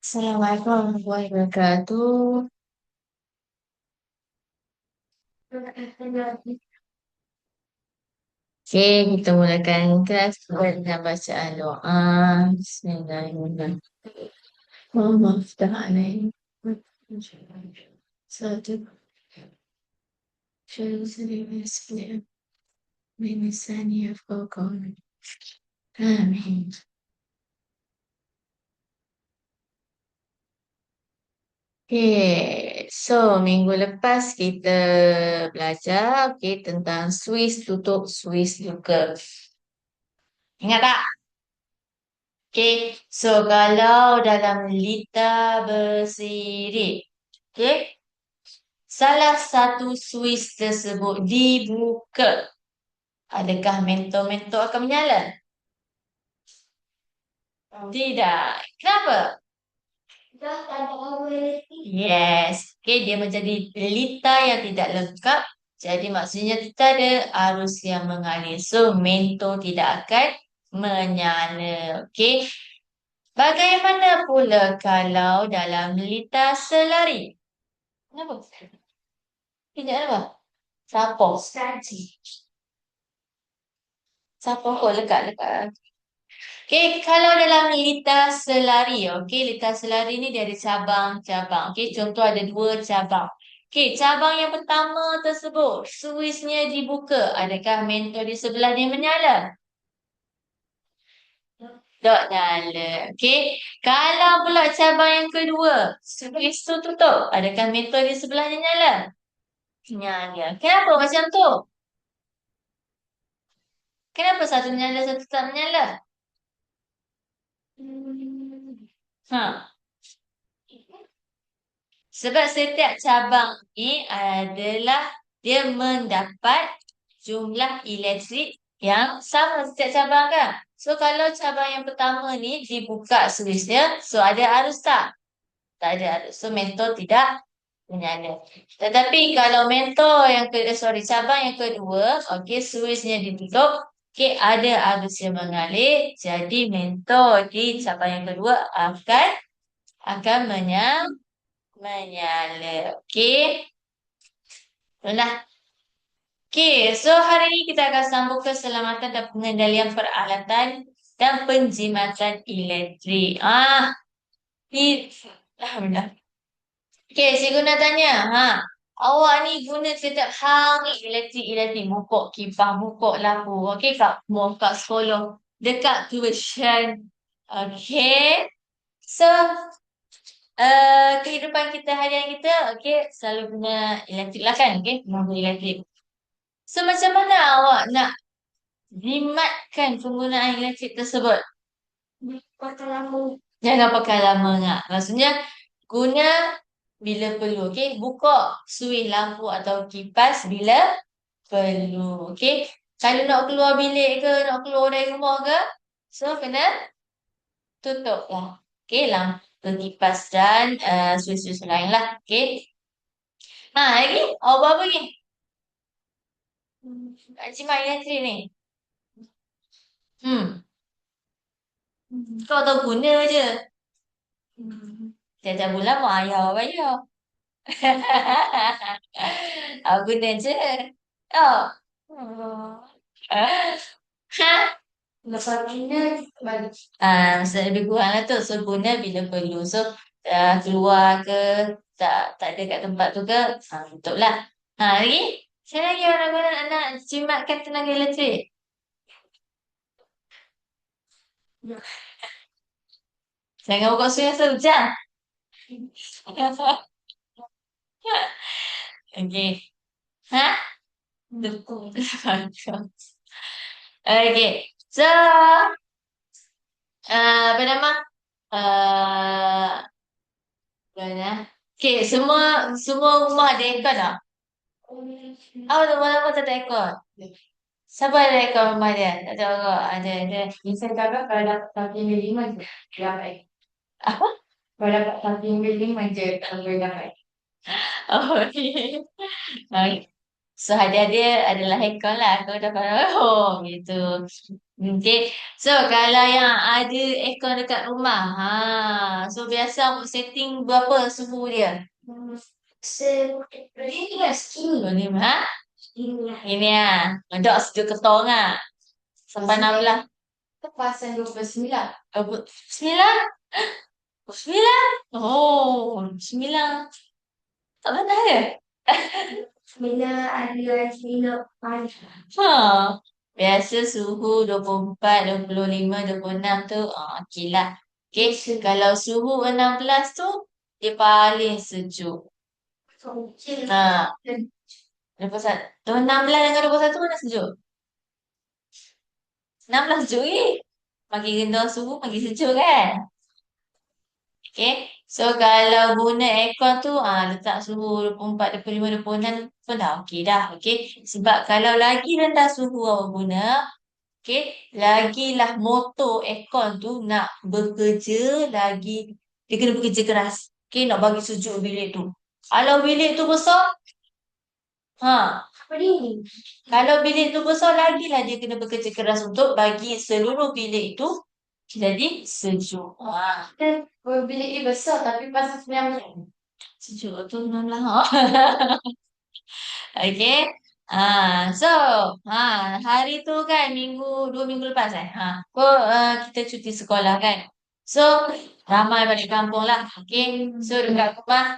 Assalamualaikum warahmatullahi wabarakatuh. Okey, kita mulakan kelas dengan bacaan doa. Bismillahirrahmanirrahim. Allahumma ftah alaihim. Satu. Syai'un salim yaslim. Min lisani yafqahu qawli. Amin. Okay, so minggu lepas kita belajar tentang Swiss tutup, Swiss buka. Ingat tak? Okay, so kalau dalam lita bersirip, okay, salah satu Swiss tersebut dibuka. Adakah mentor-mentor akan menyala? Tidak. Kenapa? Yes. Okay, dia menjadi lita yang tidak lengkap. Jadi maksudnya kita ada arus yang mengalir. So, mentor tidak akan menyala. Okay. Bagaimana pula kalau dalam lita selari? Kenapa? Tidak apa? Siapa? Siapa kau lekat-lekat? Okay, kalau dalam lita selari, okay, lita selari ni dia ada cabang-cabang. Okay, contoh ada dua cabang. Okay, cabang yang pertama tersebut, Swiss-nya dibuka. Adakah mentor di sebelahnya menyala? Tak nyala. Okay, kalau pula cabang yang kedua, Swiss tu tutup. Adakah mentor di sebelahnya nyala? Nyala. Kenapa macam tu? Kenapa satu menyala, satu tak menyala? Ha. Sebab setiap cabang ini adalah dia mendapat jumlah elektrik yang sama setiap cabang kan. So kalau cabang yang pertama ni dibuka switch dia, so ada arus tak? Tak ada arus. So mentor tidak menyala. Tetapi kalau mentor yang cabang yang kedua, okey switchnya ditutup, okey ada arus yang mengalir, jadi mentor di cabang yang kedua akan menyala. Okey. Itulah. Okey, so hari ini kita akan sambung keselamatan dan pengendalian peralatan dan penjimatan elektrik. Alhamdulillah. Okey, cikgu nak tanya. Awak ni guna setiap hari elektrik, mokok kipas, mokok lampu. Okey, Kak? Mau kat sekolah. Dekat tuition. Okey. So, kehidupan kita harian kita, okey, selalu guna elektrik lah kan, okey, guna elektrik. So, macam mana awak nak jimatkan penggunaan elektrik tersebut? Pakai lama. Jangan pakai lama nak. Maksudnya, guna bila perlu, okey. Buka suih lampu atau kipas bila perlu, okey. Kalau nak keluar bilik ke, nak keluar dari rumah ke, so kena tutup lah. Okey, lampu kipas dan suih-suih lain lah. Okey. Lagi? Awak buat apa lagi? Nak jimat elektrik ni. Hmm. Kau tahu guna je. Tiap-tiap bulan mak ayah awak bayar. Awak guna je. Oh. Ha? Lepas guna balik. Lebih kurang lah tu. So guna bila perlu. So keluar ke tak ada kat tempat tu ke, tutup lah. Lagi? Saya lagi orang guna nak jimatkan tenaga elektrik. Jangan buka suara sejam. Okay. Ha? Betul. Okay. So, apa nama? Uh, mana? Okay, semua rumah ada aircon tak? Oh, rumah-rumah tak ada aircon. Siapa ada aircon rumah dia? Tak tahu kok. Ada. Bisa kakak kalau dapat samping lima je. Dapat. Apa? Kalau dapat samping lima je. Tak boleh dapat. Oh, okay. Okay. So hadiah dia adalah aircon lah. Kau dapat. Oh, gitu. Okay. So, kalau yang ada aircon dekat rumah, so biasa awak setting berapa suhu dia? Ini, ha? Ini ah. Dok sejuk ketong ah. Sampai 16. Kepasan 29. 29? 29? Oh, 9. Tak pernah ya? Ha. Biasa suhu 24, 25, 26 tu, okey lah. Okay. Kalau suhu 16 tu, dia paling sejuk. Ha. 21. 16 dengan 21 mana sejuk? 16 sejuk ke? Makin rendah suhu, makin sejuk kan? Okay. So, kalau guna aircon tu, letak suhu 24, 25, 26 pun dah okey dah. Okay. Sebab kalau lagi rendah suhu awak guna, okay, lagilah motor aircon tu nak bekerja lagi, dia kena bekerja keras. Okay, nak bagi sejuk bilik tu. Kalau bilik tu besar, apa ni? Kalau bilik tu besar, lagilah dia kena bekerja keras untuk bagi seluruh bilik tu jadi sejuk. Bilik dia besar tapi pasal 9 sejuk tu memang lah. Okay. So, hari tu kan 2 minggu lepas kita cuti sekolah kan. So, ramai balik kampung lah. Okay. So, dekat rumah,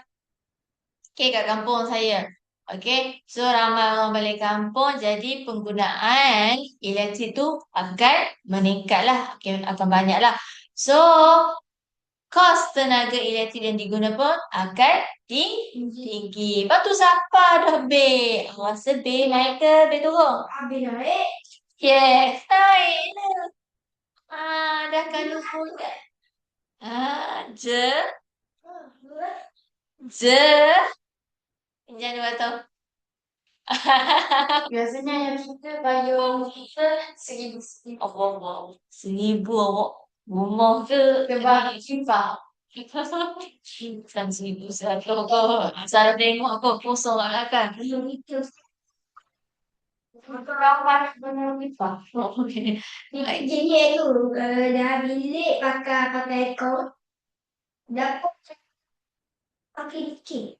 okay, kat kampung saya. Okay. So, ramai orang balik kampung. Jadi, penggunaan elektrik tu akan meningkat lah. Okay, akan banyak lah. So, kos tenaga elektrik yang digunakan pun akan tinggi. Lepas tu siapa dah bil? Rasa bil naik ke bil turun? Bil naik. Yes, naik lah. Dah kalau bulan. Je. Jangan lupa tahu. Biasanya yang kita bayar kita 1,000. Allah. 1,000 awak. Rumah ke? Kebalik kipas. Kan 1,100 kot. Saya tengok kot kosong kat belakang. Jadi tu dah bilik pakai aircon. Dapat pakai sikit.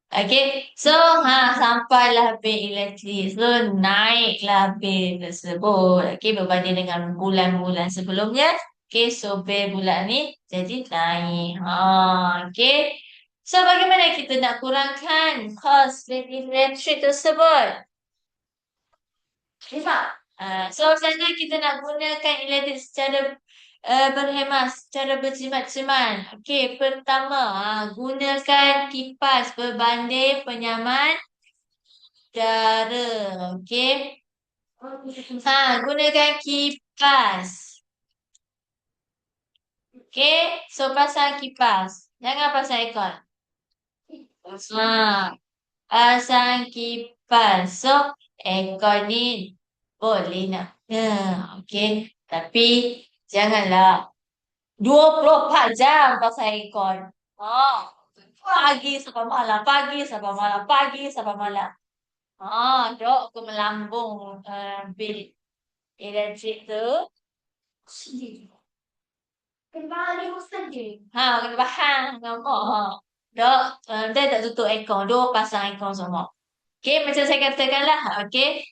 Okay, so sampailah bil elektrik. So, naiklah bil tersebut. Okay, berbanding dengan bulan-bulan sebelumnya. Okay, so bil bulan ni jadi naik. Okay. So, bagaimana kita nak kurangkan kos bil elektrik tersebut? So, sana kita nak gunakan elektrik secara berhemat, secara berjimat-jimat. Okey, pertama, gunakan kipas berbanding penyaman udara. Okey. Gunakan kipas. Okey, so pasang kipas. Jangan pasang aircon. Pasang kipas. So, aircon ni boleh nak. Okey. Tapi, janganlah 24 jam pasang aircon. Pagi sampai malam. Pagi sampai malam. Pagi sampai malam. Dok aku melambung bil elektrik tu. Kena bahan nampak. Dok, dia tak tutup aircon. Dok pasang aircon semua. Okay, macam saya katakan lah. Okay.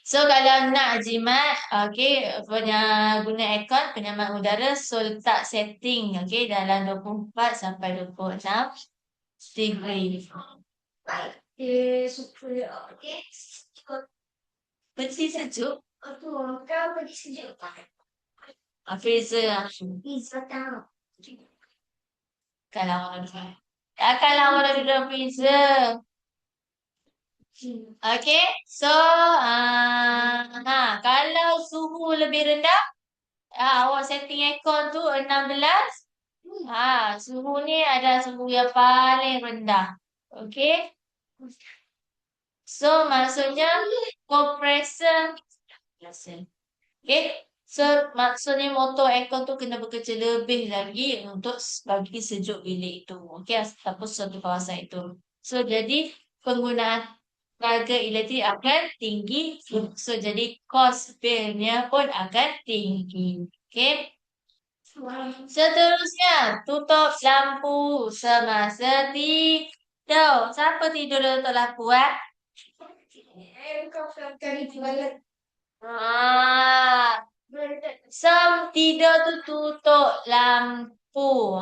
So, kalau nak jimat, okay, guna aircon, penyaman udara, so letak setting, okay, dalam 24 sampai 26 degree. Baik. Okay. Bersih sejuk? Kau pergi sejuk tak? Freezer lah. Freezer tahu. Kalau awak nak kalau awak nak duduk freezer. Okay, so kalau suhu lebih rendah, awak setting aircon tu 16. Suhu ni adalah suhu yang paling rendah. Okay. So, maksudnya kompresor. Okay. So, maksudnya motor aircon tu kena bekerja lebih lagi untuk bagi sejuk bilik itu. Okay, ataupun suatu kawasan itu. So, jadi penggunaan Tenaga elektrik akan tinggi. So, jadi kos bilnya pun akan tinggi. Okay. Seterusnya, tutup lampu semasa tidur. Siapa tidur dah tutup lampu, eh? Ah, tidur tu tutup lampu.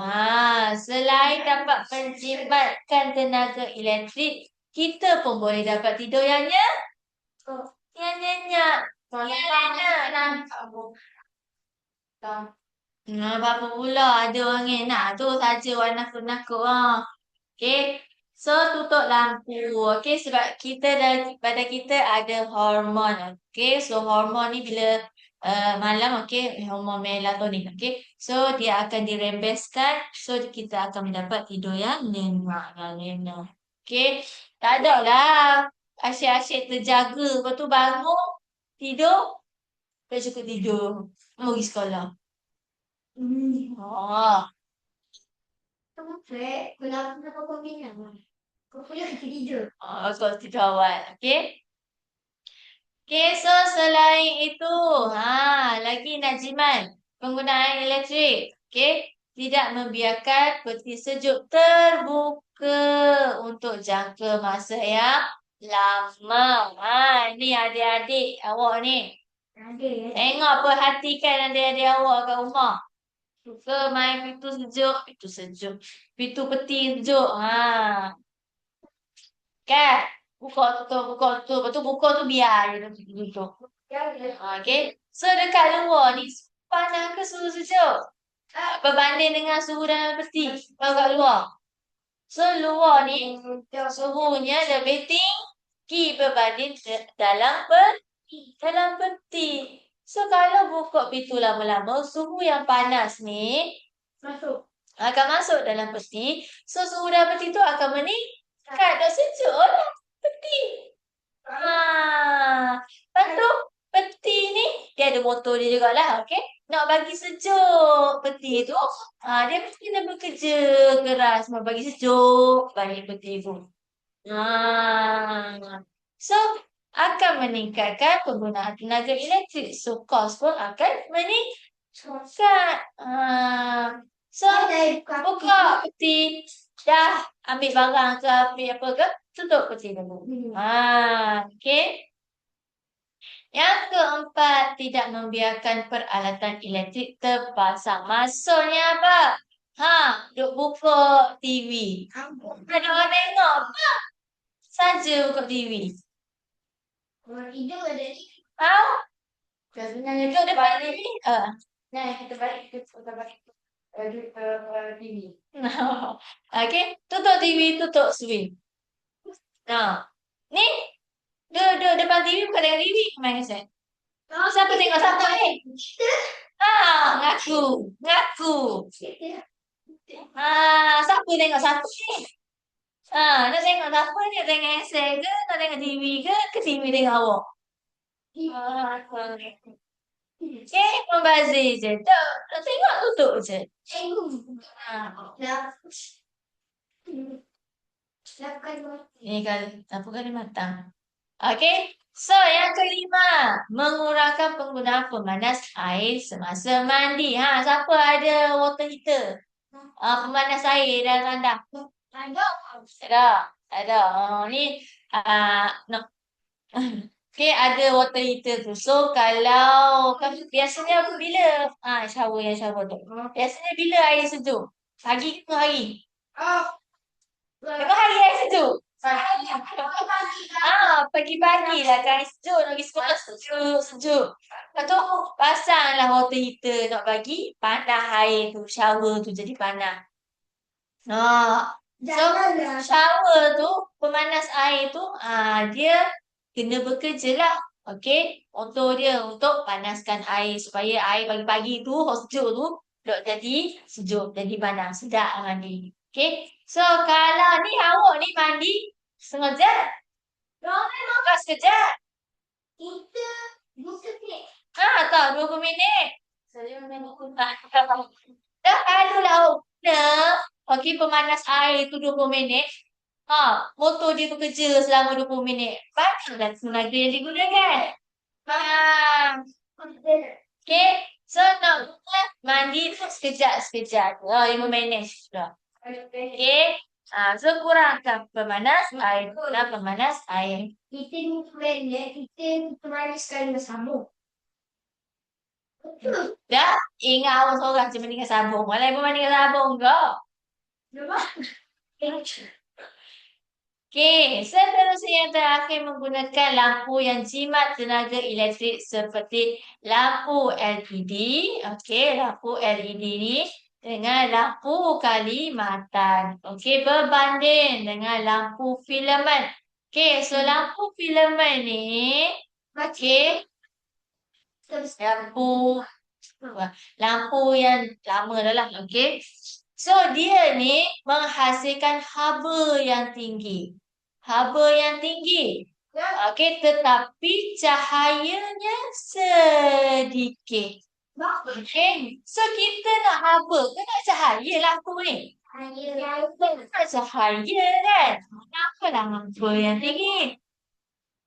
Selain dapat menjimatkan tenaga elektrik, kita pun boleh dapat tidur yang nyenyak. Yang nyenyak. Apa pula ada orang nak tu saja warna nakut-nakut. Okay. So, tutup lampu. Okay. Sebab kita pada kita ada hormon. Okay. So, hormon ni bila malam, okay. Hormon melatonin. Okay. So, dia akan dirembeskan. So, kita akan mendapat tidur yang nyenyak. Okay. Tak ada lah. Asyik-asyik terjaga. Lepas tu bangun. Tidur. Tak cukup tidur. Mau pergi sekolah. Oh. Kau tidur awal. Okay. Okay, so selain itu, lagi nak jimat penggunaan elektrik. Okay, tidak membiarkan peti sejuk terbuka untuk jangka masa yang lama. Ni adik-adik awak ni. Tengok perhatikan adik-adik awak kat rumah. Suka main pintu sejuk, pintu peti sejuk. Kan? Buka tutup, buka tutup. Lepas tu buka tu biar je tutup. Okay. So dekat luar ni panas ke suhu sejuk? Berbanding dengan suhu dalam peti. Kalau kat luar. So luar ni suhunya lebih tinggi berbanding dalam peti. So kalau buka pintu lama-lama, suhu yang panas ni akan masuk dalam peti. So suhu dalam peti tu akan meningkat. Dah sejuk lah peti. Lepas tu peti ni dia ada motor dia jugalah. Okay. Nak bagi sejuk peti tu. Dia mesti kena bekerja keras. Nak bagi sejuk bagi peti tu. So, akan meningkatkan penggunaan tenaga elektrik. So, kos pun akan meningkat. So, buka peti. Dah ambil barang ke, ambil apa ke, tutup peti dulu. Okay. Yang keempat, tidak membiarkan peralatan elektrik terpasang. Maksudnya apa? Duk buka TV. Ada orang tengok apa? Saja buka TV. Orang tidur ada ni. Duduk depan TV. Kita balik TV. Okay. Tutup TV, tutup swing. Ni. Duduk depan TV bukan tengok TV. Main set. Siapa tengok siapa ni? Ngaku. Siapa tengok siapa ni? Nak tengok siapa ni? Nak tengok handset ke? Nak tengok TV ke? Ke TV tengok awak? Okay, membazir je. Tak, nak tengok tutup je. Ni kali, apa kali matang? Okay. So, yang kelima, mengurangkan penggunaan pemanas air semasa mandi. Siapa ada water heater? Pemanas air dalam tandas. Ada. Ni, no. Okay, ada water heater tu. So, kalau, biasanya bila? Shower tu. Biasanya bila air sejuk? Pagi ke hari? Tengok hari air sejuk. Pagi-pagi lah kan sejuk. Nak pergi sekolah sejuk. Lepas tu pasanglah water heater nak bagi panas air tu. Shower tu jadi panas. So shower tu pemanas air tu dia kena bekerja lah. Okay. Untuk dia untuk panaskan air supaya air pagi-pagi tu sejuk tu dok jadi sejuk. Jadi panas. Sedap mandi. Okay. So kalau ni awak ni mandi setengah jam. Lepas sekejap. Kita 20 minit. Tak, 20 minit. Dah lalu lah awak guna. Okay, pemanas air tu 20 minit. Motor dia bekerja selama 20 minit. Banyaklah tenaga yang digunakan. Okay. So, nak mandi tu sekejap-sekejap. 5 minit sudah. Okay. So, kurangkan pemanas air. Kurang pemanas air. Kita maniskan dengan sabun. Dah, ingat awak seorang cuma dengan sabun. Malah ibu mandi dengan sabun ke? Okey, seterusnya yang terakhir menggunakan lampu yang jimat tenaga elektrik seperti lampu LED. Okey, lampu LED ni dengan lampu kalimatan. Okey, berbanding dengan lampu filamen. Okey, so lampu filamen ni, okey, lampu yang lama dah lah. Okey. So, dia ni menghasilkan haba yang tinggi. Haba yang tinggi. Okey, tetapi cahayanya sedikit. Okey. So, kita nak haba ke nak cahaya lampu ni? Nak cahaya kan? Kenapa lampu yang tinggi?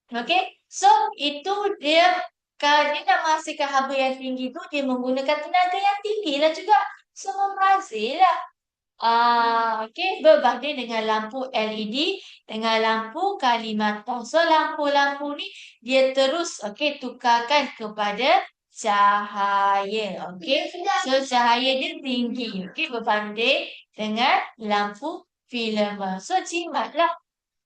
Okey. So, itu dia kalau dia nak menghasilkan haba yang tinggi tu, dia menggunakan tenaga yang tinggi lah juga. So, membazir lah. Okey, berbanding dengan lampu LED dengan lampu kalimatan. So, lampu-lampu ni dia terus tukarkan kepada cahaya. Okey, so cahaya dia tinggi. Okey, berbanding dengan lampu filamen. So, jimatlah.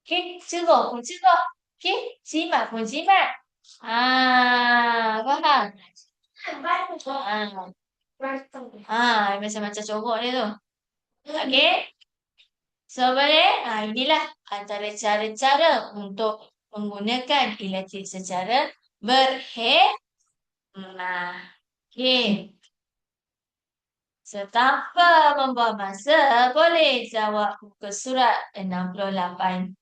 Okey, cerah pun cerah. Okey, jimat pun jimat. Faham? Macam-macam corak dia tu. Okey. So, boleh? Inilah antara cara-cara untuk menggunakan elektrik secara berhemah. Okey. So, tanpa membuang masa, boleh jawab muka surat 68.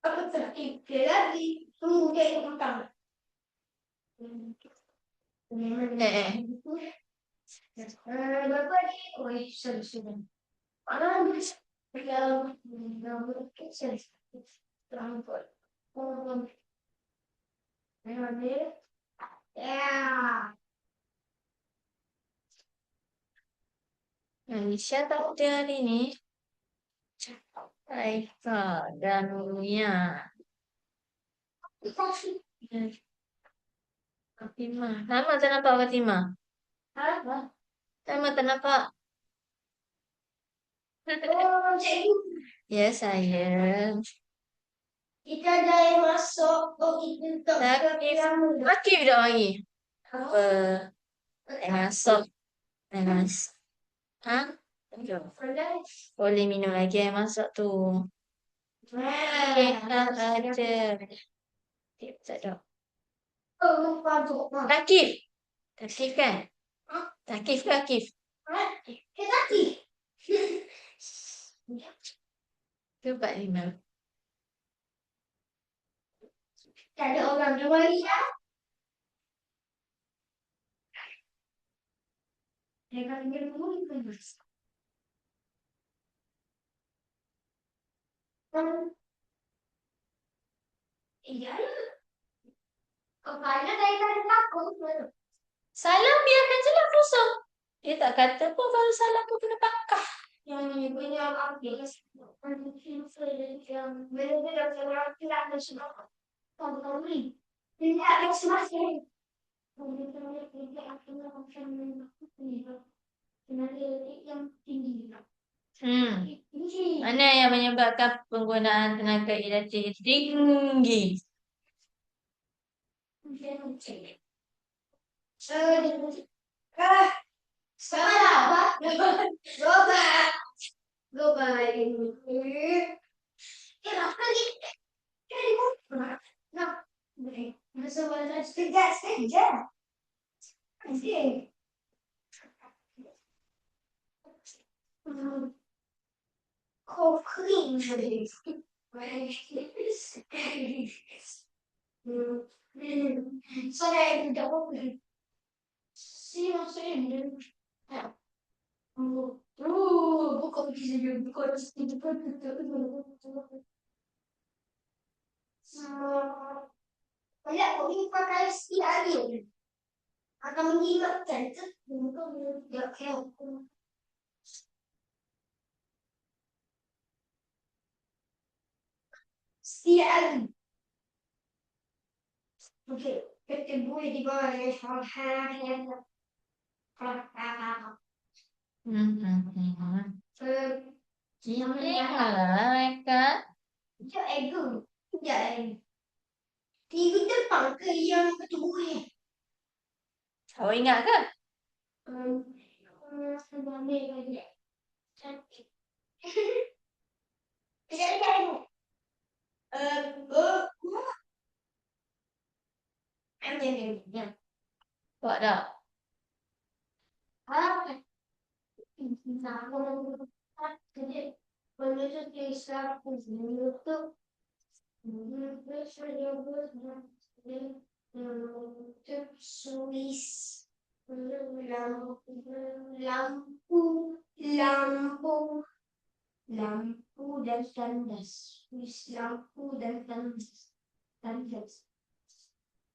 Apa tertiga lagi? Tunggu dia yang utama. Berapa ni? Oh, sudah. Mana bisa? Yang berkecil. Terangkut. Ya. Aisyah tahu dia hari ni. Aika dan Mia. Fatimah. Lama tak nampak Fatimah? Apa? Lama tak nampak? Oh, cikgu. Ya, sayang. Kita dah yang masuk. Oh, kita tak. Akif dah lagi. Apa? Masuk. Masuk. Boleh minum lagi air masak tu. Tak ada. Tak ada. Takif. Takif kan? Takif ke Akif? Takif. Cuba 5. Tak ada orang yang lagi dah. Dia kan dia pun terus. Iya. Kepala saya kan takut. Salam biarkan je lah kosong. Dia tak kata pun kalau salam tu kena pakah. Yang punya ambil. Yang benar-benar orang tidak ada sebab. Tahu ni. Tidak ada sebab. Yang tinggi. Mana yang menyebabkan penggunaan tenaga elektrik tinggi? Salah apa? Global ini. Kenapa ni? Nah, masa mana saja. Okey. Koklayayım. Sonra evde okuyayım. Siyah söyleyeyim. Bu kadar güzel, bu kadar Wala, kung yung pagka-ski, ano, akan menjimat kan, itu, ya, kayak, ski, ano, oke, ketemu di bawah, ya, soalnya, ya, Ini malah mereka. itu ego, ya, di depan ke yang ketemu ya. Kau ingat ke? Sebenarnya dia cantik. Tidak ada. Ada. Buat dah. Ah, nah, jadi menuju desa itu Swiss lampu lampu lampu dan tandas Swiss lampu dan tandas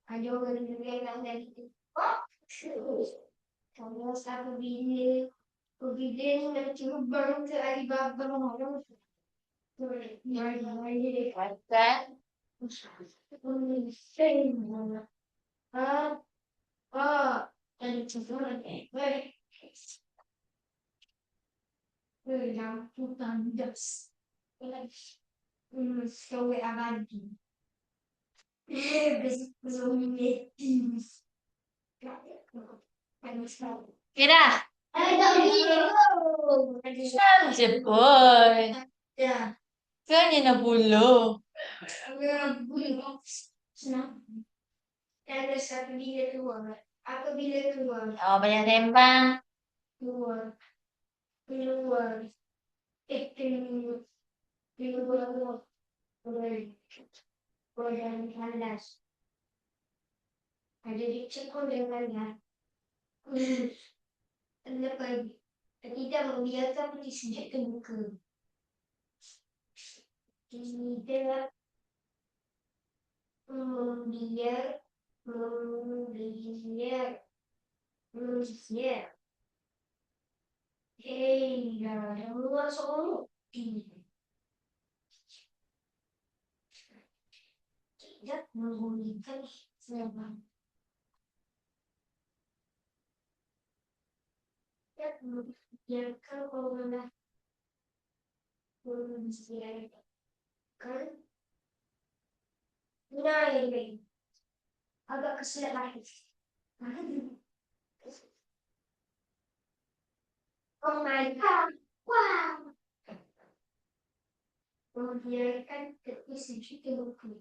ada orang yang dari itu kalau saya Pagbilin nagtubang sa Alibaba mo. Kan? Ah, ah, ano siguro yang tutandas. Sawi abadi. Gusto meeting. Okay dah. Ay, dahil. Senang je pun. Ya. Kan dia nak buluh. Senang. Ada satu bila keluar. Aku bila keluar. Oh, banyak sembang. Keluar. Keluar. Keluar. Keluar. Keluar dari kandas. Ada di cekul dengan ya. Kenapa? Tidak membiarkan disediakan muka. Tidak membiar membiar hei semua soal tidak menggulingkan selama tidak membiarkan orang membiarkan naik agak keselatan. Oh my god, wow. Membiarkan terisi buku.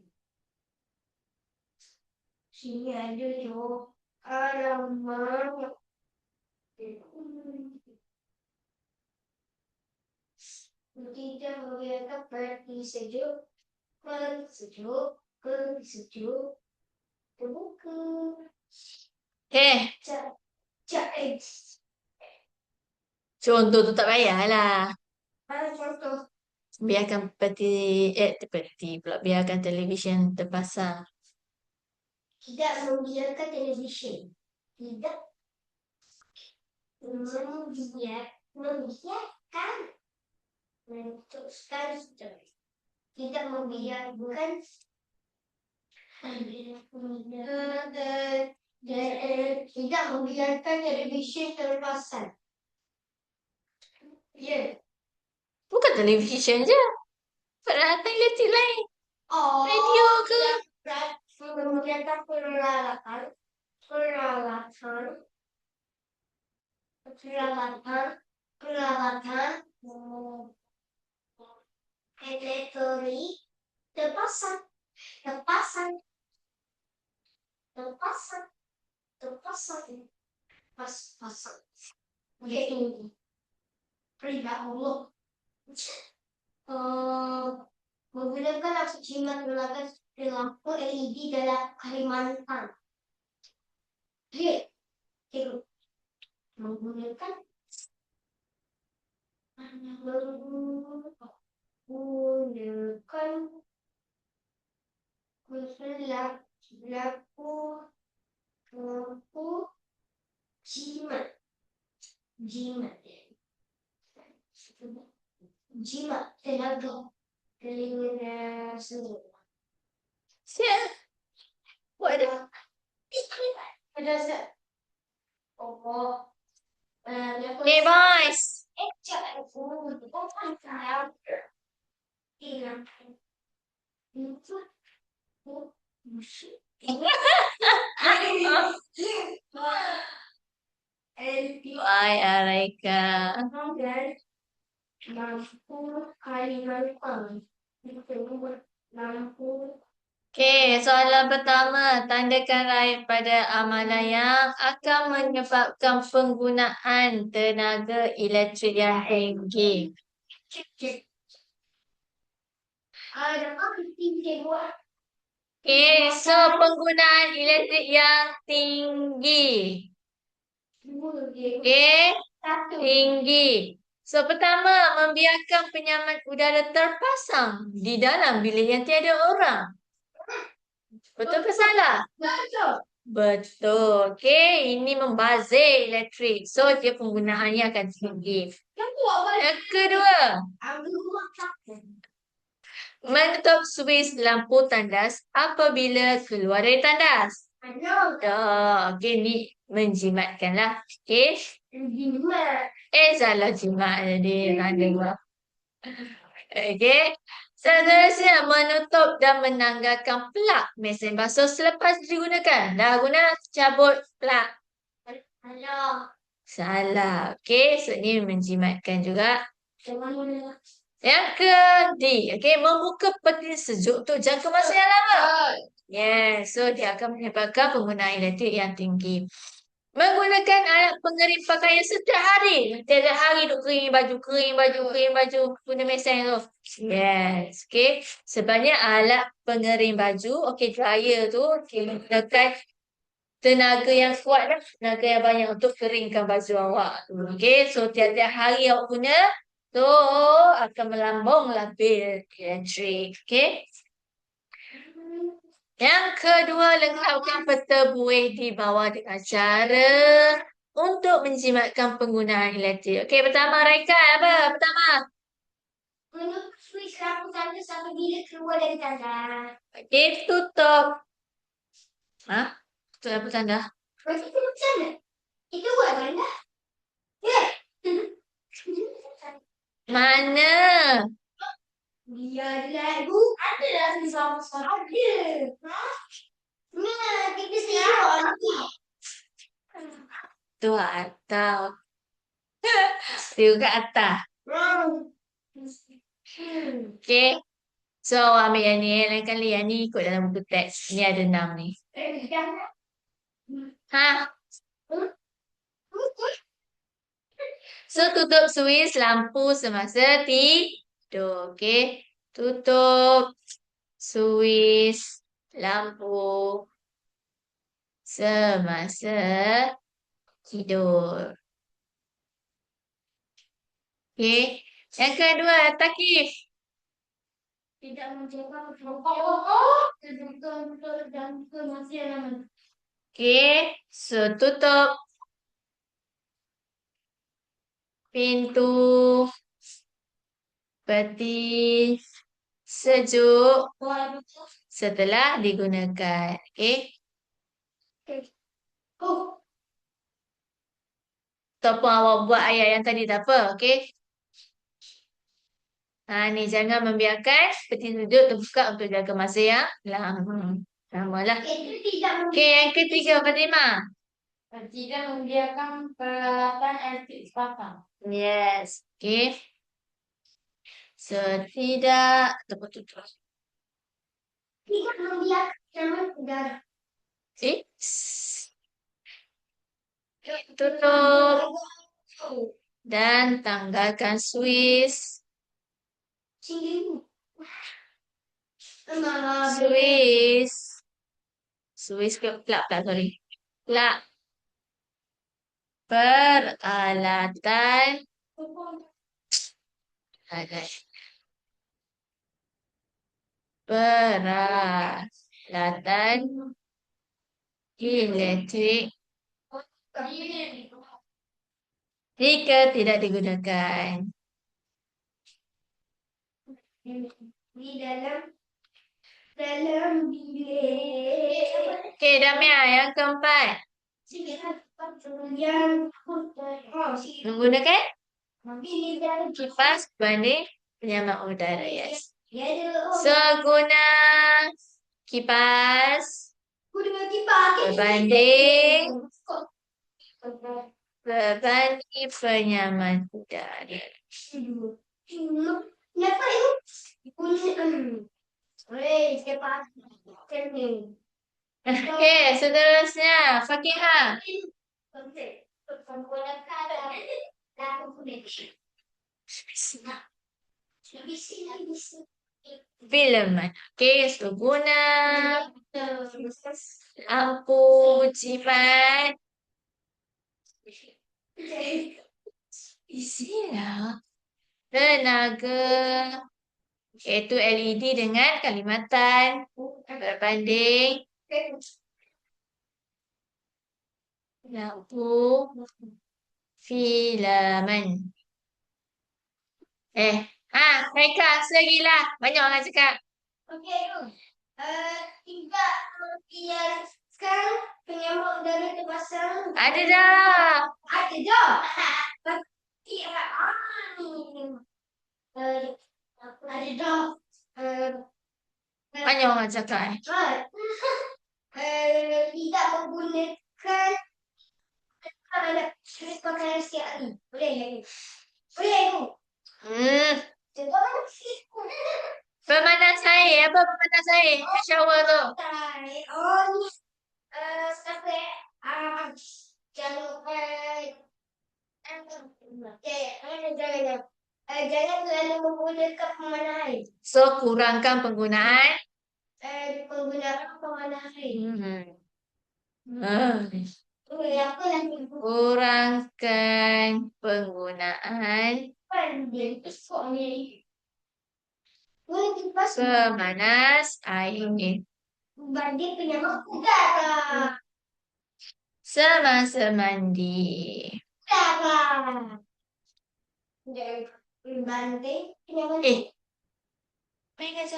Sini ada yo. Alamak. Tidak membiarkan pergi sejuk, sejuk, terbuka. Okay. Cak, Contoh tu tak payahlah. Mana contoh? Biarkan pula. Biarkan televisyen terpasang. Tidak membiarkan televisyen. Tidak membiarkan memutuskan tidak membiarkan tidak membiarkan televisyen terpasang. Ya. Bukan televisyen je. Peralatan elektrik lain. Oh. Radio ke? Membiarkan peralatan elektronik terpasang, terpasang, terpasang, terpasang, pasang. Begitu. Perintah Allah. Menggunakan langsung jimat menggunakan lampu LED dalam Kalimantan. Menggunakan lampu jimat jimat tenaga dengan sendiri. Siap. Buat ada. Ada set. Oh. Okay, boys. Why, Araika? Okay, soalan pertama. Tandakan raih pada amalan yang akan menyebabkan penggunaan tenaga elektrik yang tinggi. Okay, so penggunaan elektrik yang tinggi. Okay, tinggi. So pertama, membiarkan penyaman udara terpasang di dalam bilik yang tiada orang. Betul ke salah? Betul. Okay, ini membazir elektrik. So dia penggunaannya akan tinggi. Yang kedua, menutup suis lampu tandas apabila keluar dari tandas. Okay, ni menjimatkanlah. Okay. Salah jimat tadi. Okay. Seterusnya, menutup dan menanggalkan plug mesin basuh selepas digunakan. Dah guna, cabut plug. Salah. Okay, so ni menjimatkan juga. Yang ke-D. Okay, membuka peti sejuk untuk jangka masa yang lama. Yes, so dia akan menyebabkan penggunaan elektrik yang tinggi. Menggunakan alat pengering pakaian setiap hari. Tiap hari duk kering baju, guna mesin tu. Yes, okay. Sebenarnya alat pengering baju, okay, dryer tu, okay, menggunakan tenaga yang kuat lah. Tenaga yang banyak untuk keringkan baju awak. Okay, so tiap-tiap hari awak guna, so akan melambunglah bil elektrik. Okay. Yang kedua, lengkapkan peta buih di bawah dengan cara untuk menjimatkan penggunaan elektrik. Okey, pertama Raika, apa? Pertama. Menutup suis lampu tanda sampai bila keluar dari tanda. Okey, tutup. Tutup lampu tanda. Itu tanda. Itu buat tanda. Mana? Biarlah ibu. Ada dah sama-sama. Ada. Nah, kita siap. Tu atas. Tu kat atas. Okey. So, ambil yang ni. Lain kali yang ni ikut dalam buku teks. Ni ada 6 ni. Ha? So, tutup suis lampu semasa tidur. Okey. Tutup suis lampu semasa tidur. Okey. Yang kedua, Takif. Tidak menjaga betul dan masih lama. Okey. So, tutup pintu peti sejuk setelah digunakan. Okey. Ataupun awak buat ayat yang tadi tak apa. Okey. Ni jangan membiarkan peti sejuk terbuka untuk jaga masa yang lama. Lamalah. Okey, yang ketiga, Fatimah. Tidak membiarkan peralatan elektrik dipasang. Yes. Okey. So, tidak ataupun tutup. Tidak membiarkan zaman udara. Tutup. Dan tanggalkan Swiss. Sini. Swiss. Swiss ke plug, sorry. Plug. Peralatan. Peralatan elektrik jika tidak digunakan. Di dalam bilik. Okey, Damia. Yang keempat. Yang Menggunakan menggunakan kipas berbanding penyamak udara. Yes. ya Seguna kipas dengan kipas berbanding penyaman udara. Kenapa ini? Weh, kipas kene. Okey, seterusnya Fakihah. Filament. Okey, seguna lampu jimat. Isilah tenaga iaitu LED dengan kalimatan berbanding lampu filament. Haikal, selagi lah. Banyak orang cakap. Okey, tiga yang sekarang penyamak udara terpasang. Ada dah. Ada dah. Ada dah. Banyak orang cakap. Tidak menggunakan alat tulis pakaian setiap hari. Boleh. Boleh tu. Pemanas air. Apa pemanas air? Shower tu. Oh, ni. Sampai. Jangan selalu menggunakan pemanah air. So, kurangkan penggunaan. Penggunaan pemanah air. Apa lagi? Kurangkan penggunaan pemanas air Banding penyamak udara. semasa mandi. Udara. Banding penyamak Main aja.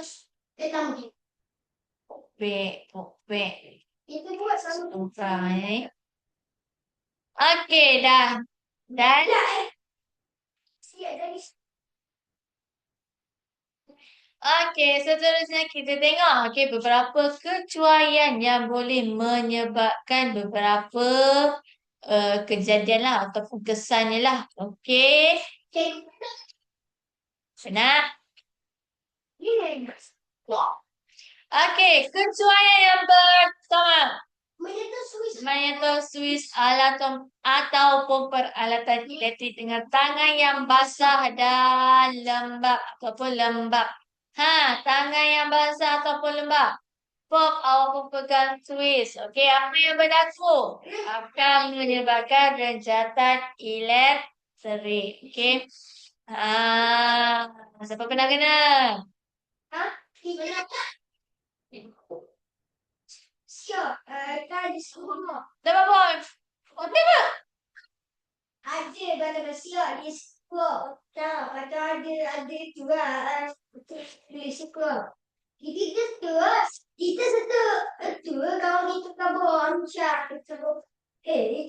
udara. Pokpek. Itu buat sama. Okey, dah. Dan Siap dari okey, seterusnya kita tengok beberapa kecuaian yang boleh menyebabkan beberapa kejadian lah ataupun kesannya lah. Okey. Senang. Okey, kecuaian yang pertama. Menyentuh Swiss ataupun peralatan elektrik dengan tangan yang basah dan lembab ataupun lembab. Tangan yang basah ataupun lembab. Pop ataupun pegang Swiss. Okey, apa yang berlaku? Akan menyebabkan renjatan elektrik. Okey. Siapa pernah kena? Siap. Kan di sekolah. Dah apa? Apa? Ada kata siap di sekolah. Tak, kata ada juga. Di sekolah. Kita satu kalau kita kabar Ancak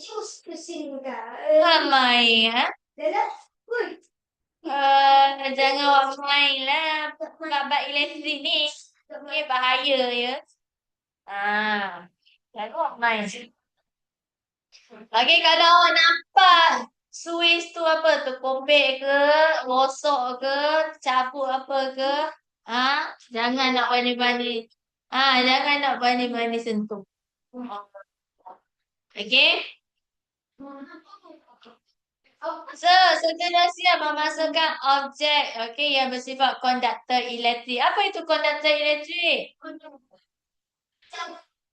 cus pusing kah? Ramai ya. Dalam pun. Jangan awak main lah. Bab elektrik ni. Okay, bahaya ya. Jangan awak main. Okay, kalau awak nampak Swiss tu apa? Terkompek ke? Rosok ke? Cabut apa ke? Jangan nak bani-bani. Jangan nak bani-bani sentuh. Okay? So, seterusnya memasukkan objek yang bersifat konduktor elektrik. Apa itu konduktor elektrik?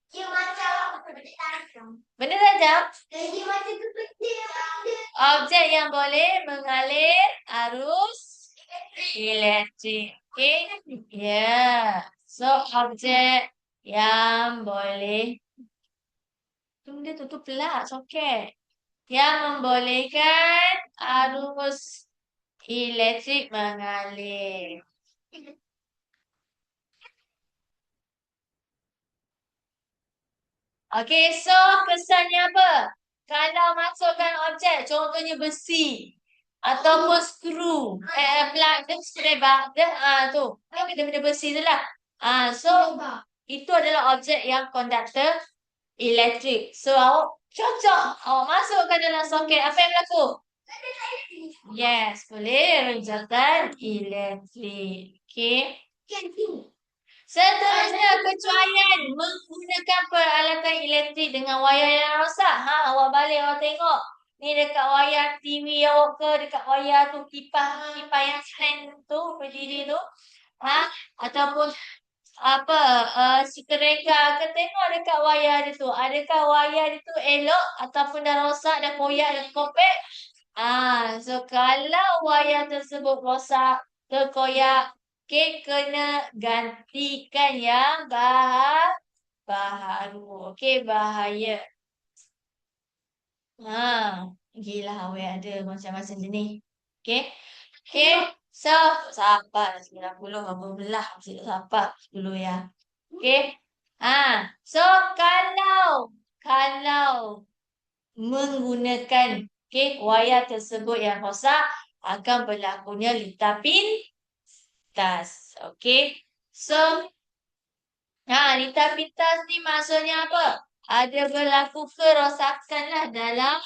Dia macam tajam. Benda tajam? Dia macam kecil. Objek yang boleh mengalir arus elektrik. Ya. So, objek yang boleh dia tutup pula soket. Yang membolehkan arus elektrik mengalir. Okey, so kesannya apa? Kalau masukkan objek, contohnya besi ataupun skru, plug dia screwdriver, tu, benda-benda besi tu lah. So itu adalah objek yang konduktor elektrik. So awak cocok, awak masukkan dalam soket, apa yang berlaku? Yes, boleh renjatan elektrik. Okey. Seterusnya, kecuaian menggunakan peralatan elektrik dengan wayar yang rosak. Awak balik, awak tengok. Ni dekat wayar TV awak ke, dekat wayar tu kipas yang stand tu, berdiri tu. Ataupun apa, setereka ke, tengok dekat wayar dia tu. Adakah wayar dia tu elok ataupun dah rosak, dah koyak, dah kopek? So kalau wayar tersebut rosak, terkoyak, kena gantikan yang baru. Bahaya. Gila awak ada macam-macam jenis. So, sabar 90 apa belah masih sabar 10 ya. So kalau menggunakan wayar tersebut yang rosak, akan berlakunya litar pintas. So litar pintas ni maksudnya apa? Ada berlaku kerosakan lah dalam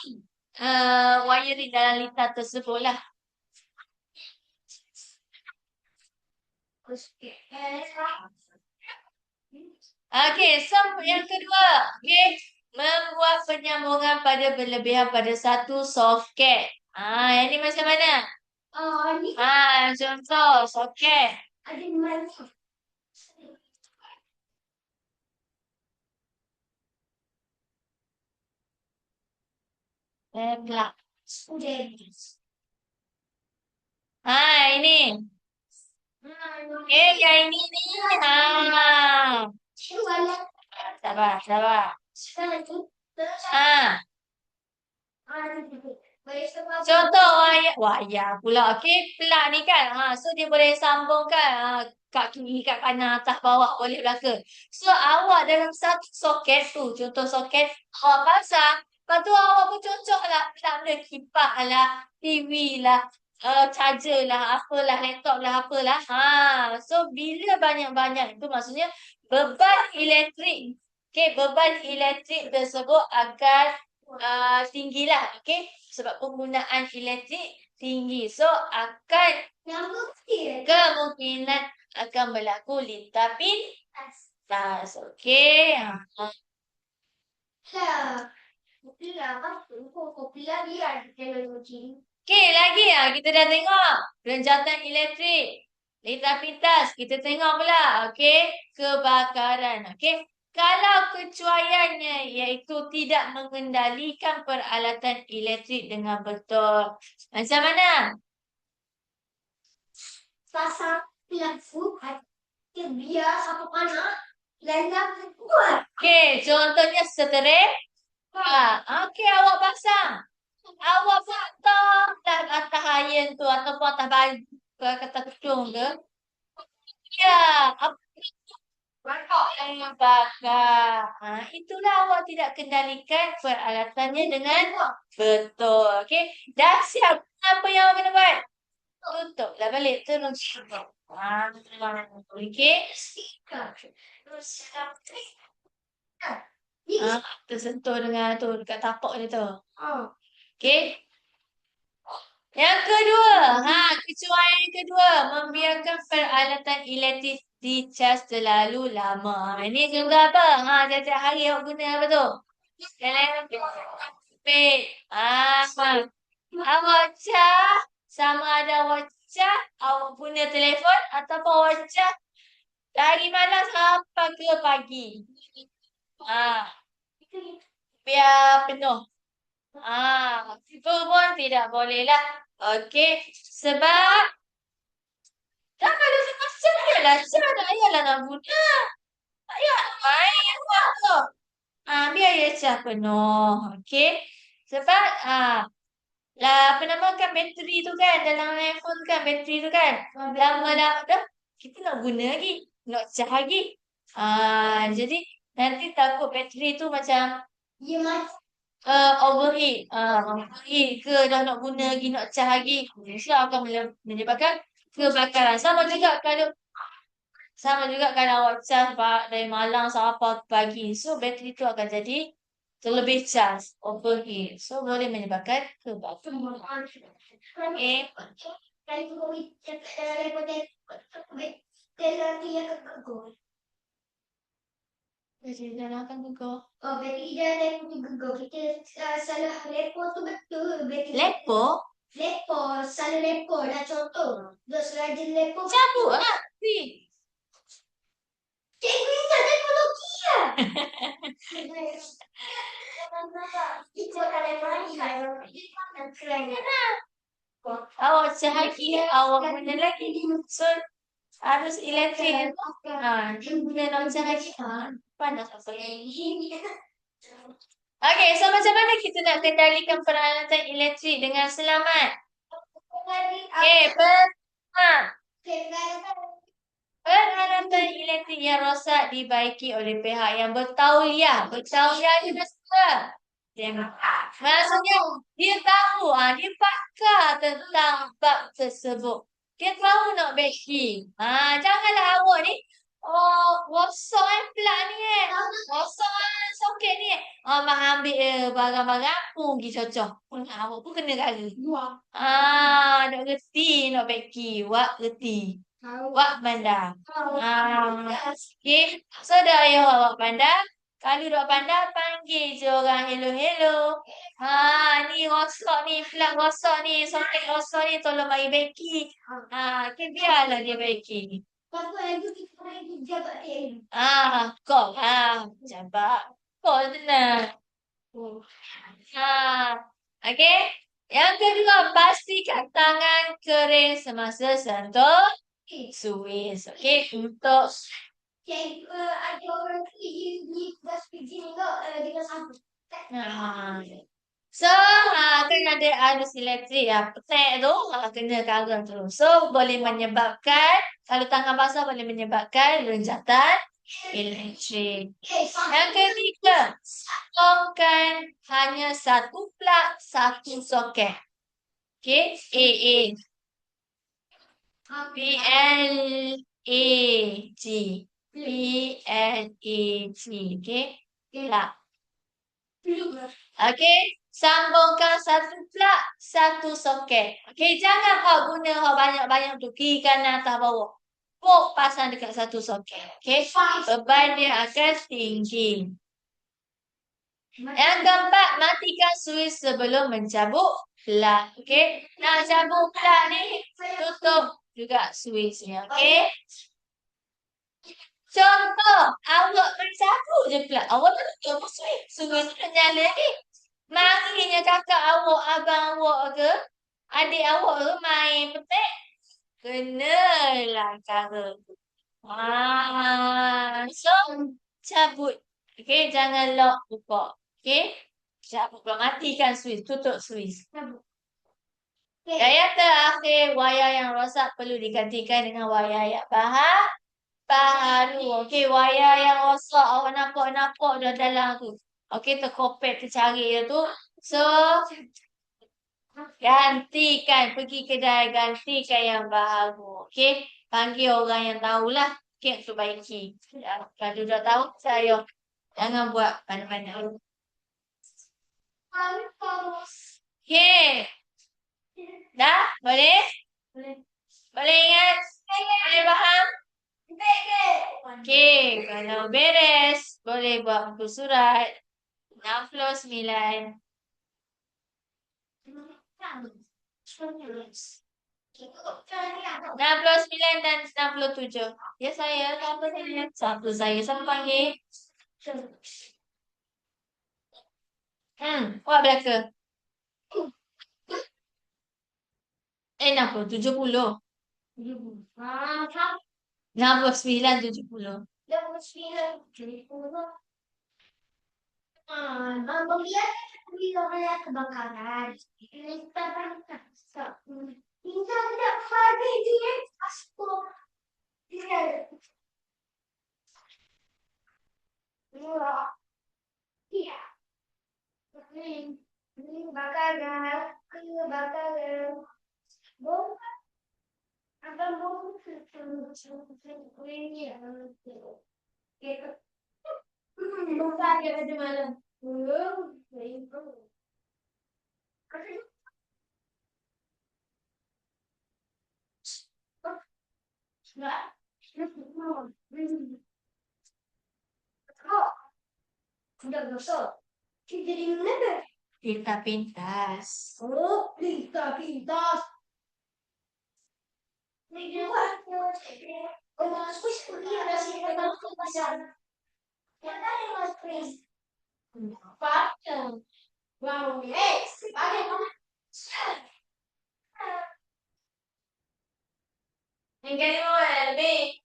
wiring dalam litar tersebut lah. So yang kedua, membuat penyambungan pada berlebihan pada satu soket. Yang ni macam mana? Ni Contoh soket. ada mana? Plug. Sudah. Ini. Yang ini ni. Sabar. Contoh wayar pula. Plug ni kan. So dia boleh sambungkan kat kiri, kat kanan, atas, bawah, boleh belakang. So awak dalam satu soket tu, contoh soket awak pasang, lepas tu awak pun cocok lah plug dia, kipas lah, TV lah, charger lah, apalah, laptop lah, apalah. So bila banyak-banyak itu maksudnya beban elektrik. Beban elektrik tersebut akan tinggilah. Sebab penggunaan elektrik tinggi. So akan kemungkinan akan berlaku litar pintas. Lagi kita dah tengok renjatan elektrik, litar pintas, kita tengok pula kebakaran. Kalau kecuaiannya iaitu tidak mengendalikan peralatan elektrik dengan betul. Macam mana? Pasang pelaku dia biar satu panah lain kuat. Contohnya setereka. Awak pasang. Awak patah atas iron tu ataupun atas baju ke atas tudung ke. Bakar. Itulah awak tidak kendalikan peralatannya dengan betul. Dah siap apa yang awak kena buat? Tutuplah balik terus. Tersentuh dengan tu dekat tapak dia tu. Yang kedua, kecuaian yang kedua, membiarkan peralatan elektrik dicas terlalu lama. Ini juga apa? Setiap hari awak guna apa tu? Elektrik. Awak cah sama ada awak cah awak guna telefon ataupun awak cah dari malam sampai ke pagi. Ah, biar penuh. Itu pun tidak boleh lah. Okey. Sebab dah kalau semasa adalah cah tak payahlah nak guna. Tak payah nak main buat tu. Biar dia cah penuh. Okey. Sebab lah apa nama kan bateri tu kan dalam handphone tu kan bateri tu kan lama-lama dah kita nak guna lagi nak cah lagi jadi nanti takut bateri tu macam Ya, Mak. overheat ke dah nak guna lagi nak cah lagi so akan menyebabkan kebakaran sama juga kalau awak charge dari malam sampai pagi so bateri tu akan jadi terlebih charge overheat so boleh menyebabkan kebakaran. Okay. Kalau kau cakap daripada bateri yang kegugah. Bateri dah akan gugur. Oh, bateri dah kegugah. Kita salah lepo tu betul. Bateri Lepo? Lepo, salah lepo dah contoh. Terus rajin lepo. Cabut lah. Cikgu ingat teknologi ya. Kita akan Awak cahaya, awak guna lagi. So, harus elektrik. Guna nak cahaya. Panas apa ini? Okey, so macam mana kita nak kendalikan peralatan elektrik dengan selamat? Okey, pertama. Peralatan elektrik yang rosak dibaiki oleh pihak yang bertauliah. Bertauliah itu maksudnya. Maksudnya dia tahu, dia pakar tentang bab tersebut. Dia tahu nak baiki. Janganlah awak ni, rosak plug ni rosak soket ni mah ambil barang-barang pun pergi cocok. Awak pun kena kara. Nak reti nak baiki. Wak reti. Wak pandai. Okay. So dah ayah awak pandai. Kalau dah pandai, panggil je orang hello. Ni rosak ni, plug rosak ni, soket rosak ni, tolong mari baiki. Okay, biarlah dia baiki. jabat dia. Kau jabat. Kau tenang. Okay. Yang kedua, pastikan tangan kering semasa sentuh suis. Okay, untuk Ada orang di gas begini kok dengan sabun. So, kan ada arus elektrik petek tu, kena kara tu. So, boleh menyebabkan, kalau tangan basah boleh menyebabkan lonjatan elektrik. Yang ketiga, sambungkan hanya satu plug, satu soket. Okay, AA. PLAG. PLAG. Okay, plug. Okay, sambungkan satu plug, satu soket. Okay, jangan guna banyak-banyak tu kiri kanan atas bawah. Pasang dekat satu soket. Okay, beban dia akan tinggi. Yang keempat, matikan suis sebelum mencabut plug. Okay, nak cabut plug ni, tutup juga suisnya. Okay. Contoh, awak mencabut je plug. Awak tak tutup suis. Suis menyala ni. Marinya kakak awak, abang awak ke, adik awak ke main petek, kenalah cara. So, cabut. Okay, jangan lock buka. Okay, cabut. Matikan suis, tutup suis. Yang terakhir, wayar yang rosak perlu digantikan dengan wayar yang baru. Okay, wayar yang rosak, awak nampak dah dalam tu. Okay, terkopek, tercari dia tu. So, gantikan. Pergi kedai, gantikan yang baru. Okay, panggil orang yang tahulah. Okay, untuk baiki. Kalau dah tahu, saya jangan buat pandai-pandai. Okay. Dah? Boleh? Boleh ingat? Boleh faham? Okay, kalau beres, boleh buat buku surat. 69. 69 dan 67. Ya saya, siapa saya? Siapa saya? Siapa panggil? Awak berapa? 70. 69, 70. Bila kebakaran, kita tidak pakai dia paspor. Iya. Kebakaran, kebakaran. Bom, apa bom? Ini gitu. Bukan ya di mana? Belum, belum. Enggak. Kok udah gosok? Jadi mana? Kita pintas. Oh, kita pintas. Yang kedua lebih.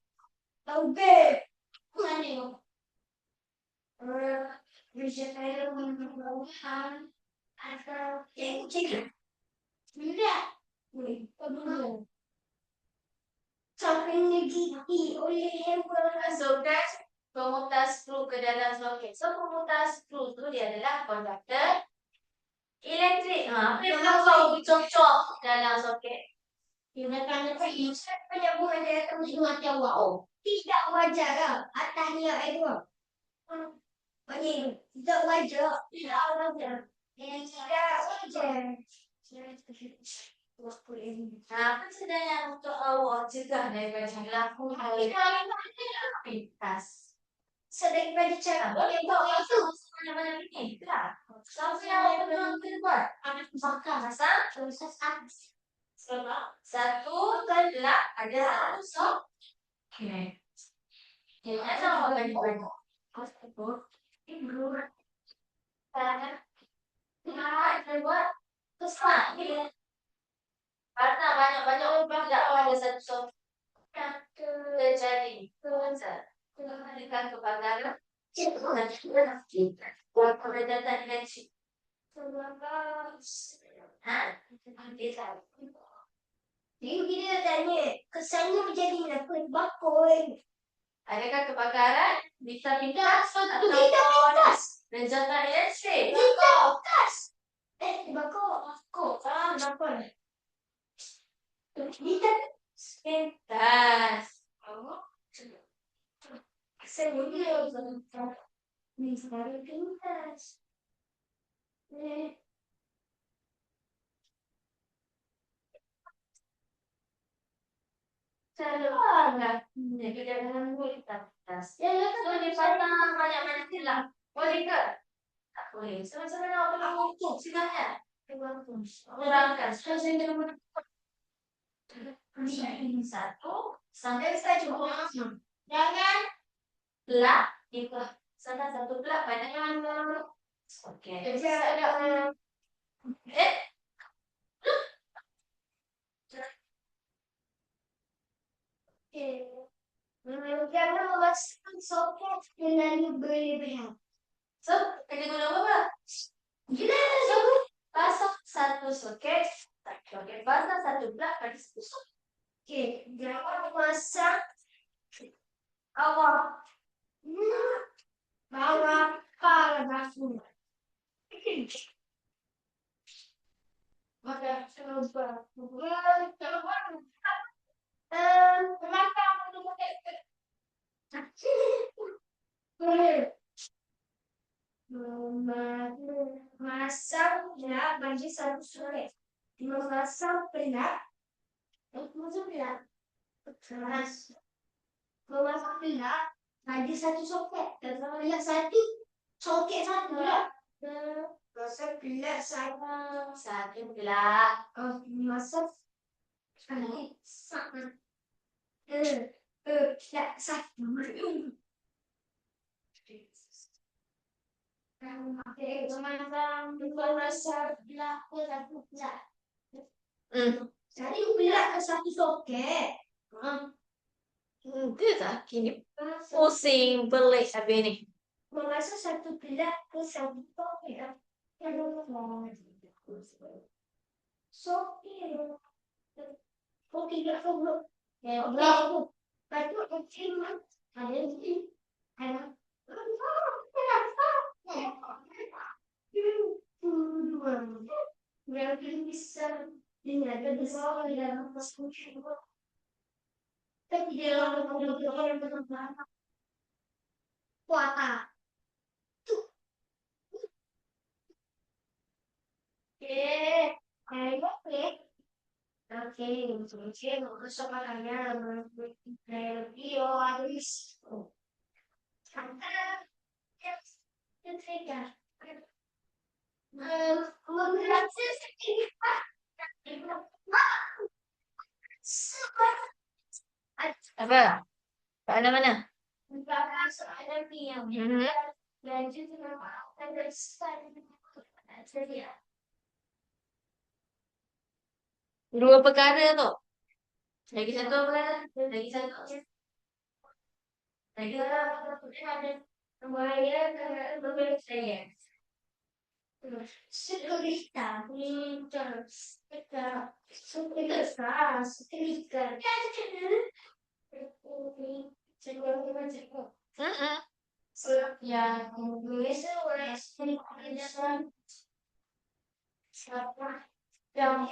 Masukkan pemutar skru ke dalam soket. So pemutar skru tu dia adalah konduktor elektrik. Apa yang kau cocok dalam soket? Tidak wajar. Atasnya itu. Tidak wajar. Tidak wajar. Apa sebenarnya untuk awak cegah daripada berlaku hal pintas? Sedang pada cara Boleh yang buat bawa itu mana-mana ini. Itulah. Siapa yang perlu kita buat? Makan. Masa? Satu gelap ada satu sok. Okay. Jangan awak banyak-banyak. Ibu. Buat kesan. Karena banyak-banyak orang tidak ada satu sok. Terjadi. Dengan kebakaran. Kepadatan elektrik. Jadi kita tanya, kesannya menjadi apa? Bakul. Adakah kebakaran bisa pintas atau Pintas. renjatan elektrik? Pintas. Bakul. Bakul. Pintas. Kesannya misalnya pintas. Jadi jangan pintas. So dipasang banyak-banyak silang. Boleh ke? Tak boleh. Sama-sama nak perlu hukum. Silakan. Kurangkan. Satu. Sampai saya cuba. Jangan pelak. Itu. Sana satu pelak. Pandangan. Okey. Jangan memasukkan soket dengan berlebihan. So, kena guna apa? So, pasang satu soket. Okey, pasang satu pelak pada satu soket. Okey, jangan memasang awak bawah kepala batu. Maka coba memasang pelak bagi satu soket. Memasang pelak. Memasang pelak bagi satu soket. Dan lihat satu soket satu pelak. Masak gelap saya. Satu gelap. Masak sangat. Gelap satu. Masak gelap satu gelap. Jadi gelap satu soket. Itu tak kini pusing pelik habis ni. Memasak satu gelap ke satu soket. Soket. Okey, tak tahu. Berapa? Patut kecil mah. Ada ni. Ada. Berapa bisa dengan besar dalam masuk. Tapi dia orang berapa? Kuata. Okay. Ayo, okay. Oke, mungkin bersama kalian review habis. Apa? Kat mana? Dua perkara tu. Lagi satu apa? Lagi satu. Lagi satu. Saya. Setrika, setrika. Ya. Biasa orang setrika siapa yang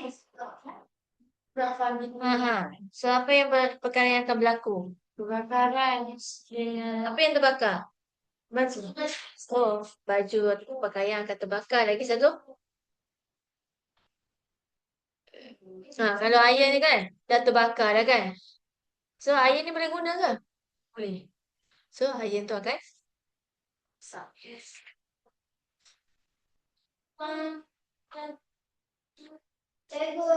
So, apa yang perkara yang akan berlaku? kebakaran. Apa yang terbakar? Baju. Oh, baju atau pakaian akan terbakar. Lagi satu? Kalau iron ni kan, dah terbakar dah kan? So, iron ni boleh guna ke? Boleh. So, iron tu akan Cikgu,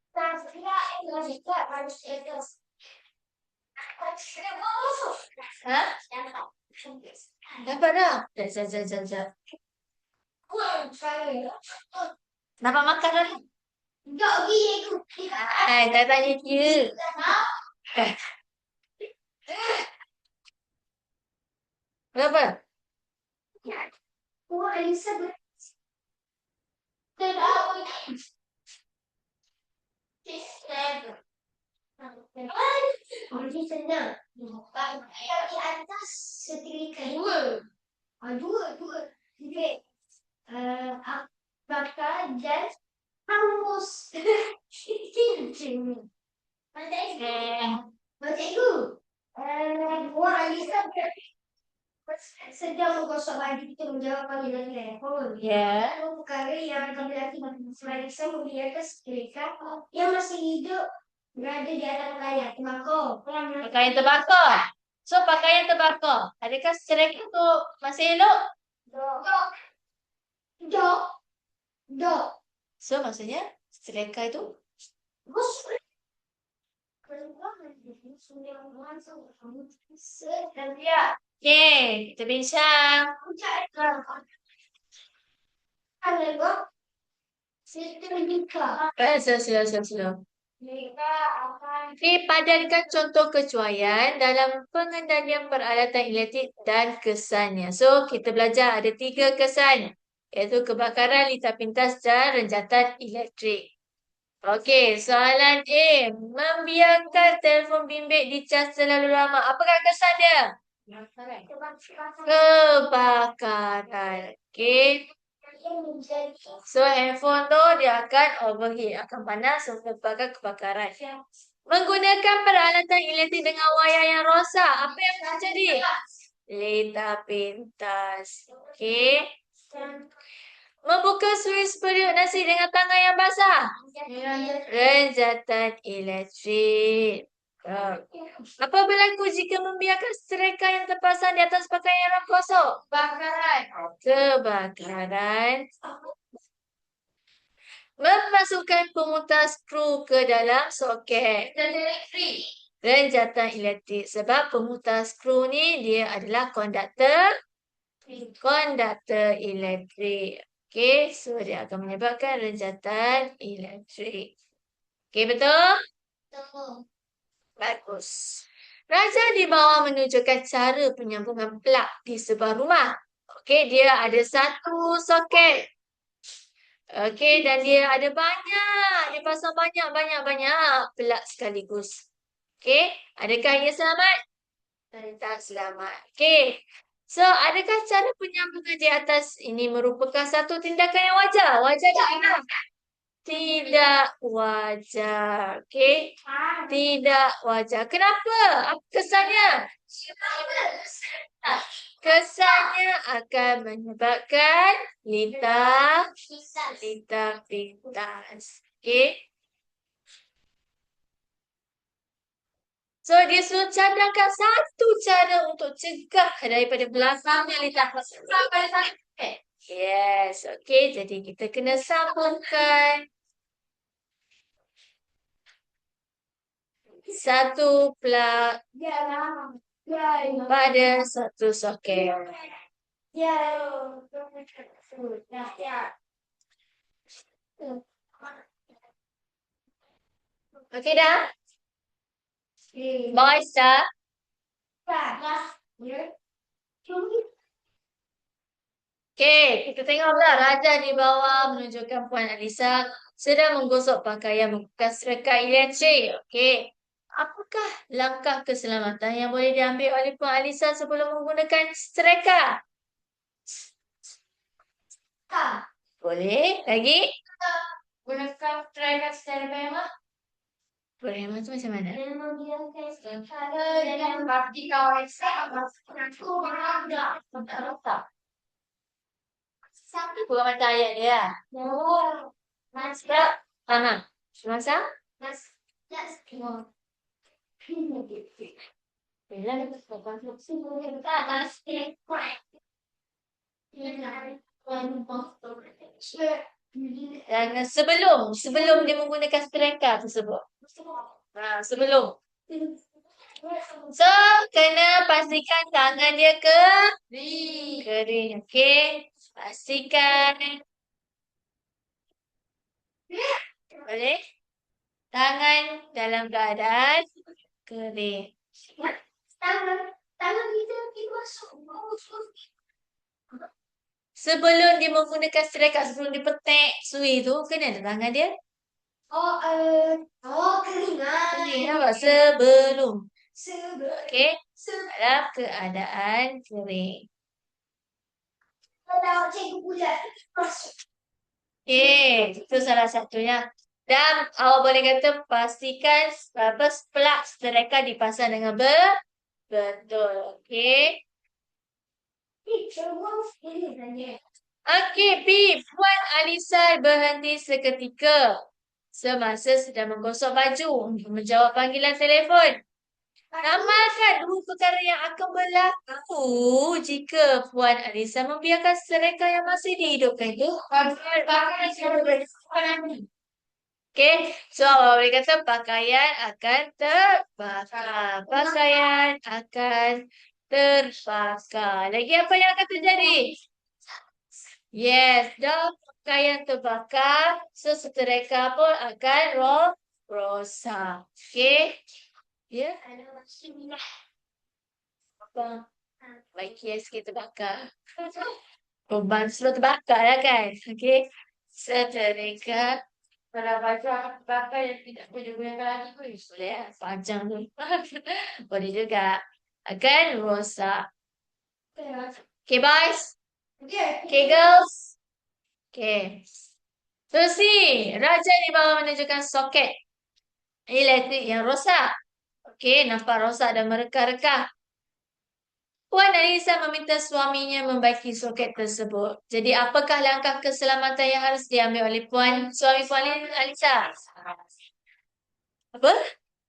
saya ingin juga manusia itu. Ha? Dapat dah. Sekejap. Dapat makan dah. Tak gitu. Tak tanya dia. Berapa? Oh, Elizabeth. Tidak. Ini senang. Di atas setrika dua. Dua. Jadi, bakar dan hangus. Macam itu. Wah, Elizabeth. Sedang menggosok baju kita menjawab panggilan telefon. Ya. Lalu perkara yang kami lakukan selain saya membiarkan setrika yang masih hidup berada di atas pakaian tembakau. Pakaian terbakar. So, pakaian terbakar. Adakah seceraikan tu masih elok? Dok. So, maksudnya seceraikan itu okey, kita bincang. Slow. Okey, padankan contoh kecuaian dalam pengendalian peralatan elektrik dan kesannya. So, kita belajar ada 3 kesan, iaitu kebakaran, lintas pintas dan renjatan elektrik. Okey, soalan A. Membiarkan telefon bimbit dicas terlalu lama. Apakah kesan dia? Kebakaran. Okey. So, handphone tu dia akan overheat, akan panas menyebabkan kebakaran. Menggunakan peralatan elektrik dengan wayar yang rosak. Apa yang terjadi? Lintas pintas. Okey. Membuka suis periuk nasi dengan tangan yang basah. Renjatan elektrik. Ah. Apa berlaku jika membiarkan setrika yang terpasang di atas pakaian yang kosong? Kebakaran. Memasukkan pemutar skru ke dalam soket. Renjatan elektrik. Sebab pemutar skru ni dia adalah konduktor elektrik. Okey, so dia akan menyebabkan renjatan elektrik. Okey, betul? Bagus. Raja di bawah menunjukkan cara penyambungan plug di sebuah rumah. Okey, dia ada satu soket. Okey, dan dia ada banyak. Dia pasang banyak plug sekaligus. Okey, adakah ia selamat? Tak selamat. Okey. So, adakah cara penyambungan di atas ini merupakan satu tindakan yang wajar? Wajar tak? Tidak wajar. Okey. Tidak wajar. Kenapa? Apa kesannya? Kesannya akan menyebabkan lintah pintas. Okey. So, dia suruh cadangkan satu cara untuk cegah daripada belakangnya lintah pintas. Yes, okey. Jadi, kita kena sambungkan satu plug pada satu soket. Okey dah? Boys dah? Okey, kita tengok pula raja di bawah menunjukkan Puan Alisa sedang menggosok pakaian menggunakan sereka elektrik. Okey. Apakah langkah keselamatan yang boleh diambil oleh Puan Alisa sebelum menggunakan sereka? Boleh. Lagi? Gunakan sereka secara berhemat. Berhemat tu macam mana? Bukan mata ayat dia. Sebab, Masa? Dan sebelum dia menggunakan sereka tersebut. Sebelum. So, kena pastikan tangan dia kering. Okey. Pastikan. Boleh? Tangan dalam keadaan kering. Tangan kita masuk. Sebelum dia menggunakan sereka, sebelum dia petik sui tu, kena ada tangan dia. Keringan. Kering nampak? Sebelum. Okey. Dalam keadaan kering. Kalau cikgu pula masuk. Okey, itu salah satunya. Dan awak boleh kata pastikan plug sereka dipasang dengan betul. Okey. Okey, P. Puan Alisa berhenti seketika semasa sedang menggosok baju untuk menjawab panggilan telefon. Namakan dua perkara yang akan berlaku jika Puan Alisa membiarkan sereka yang masih dihidupkan itu. Okey, so awak boleh kata pakaian akan terbakar. Pakaian akan terbakar. Lagi apa yang akan terjadi? Yes, dah pakaian terbakar, so setrika pun akan rosak. Okey? Ya? Apa? Baik, yes, kita terbakar. Korban semua terbakar lah kan? Okey? Setrika. Kalau baju akan terbakar yang tidak boleh gunakan lagi pun boleh lah. Panjang tu. Boleh juga. Akan rosak. Okay, boys. Okay, girls. Okay. Terus ni, raja di bawah menunjukkan soket elektrik yang rosak. Okay, nampak rosak dan mereka-reka. Puan Alisa meminta suaminya membaiki soket tersebut. Jadi, apakah langkah keselamatan yang harus diambil oleh suami Puan Alisa? Apa?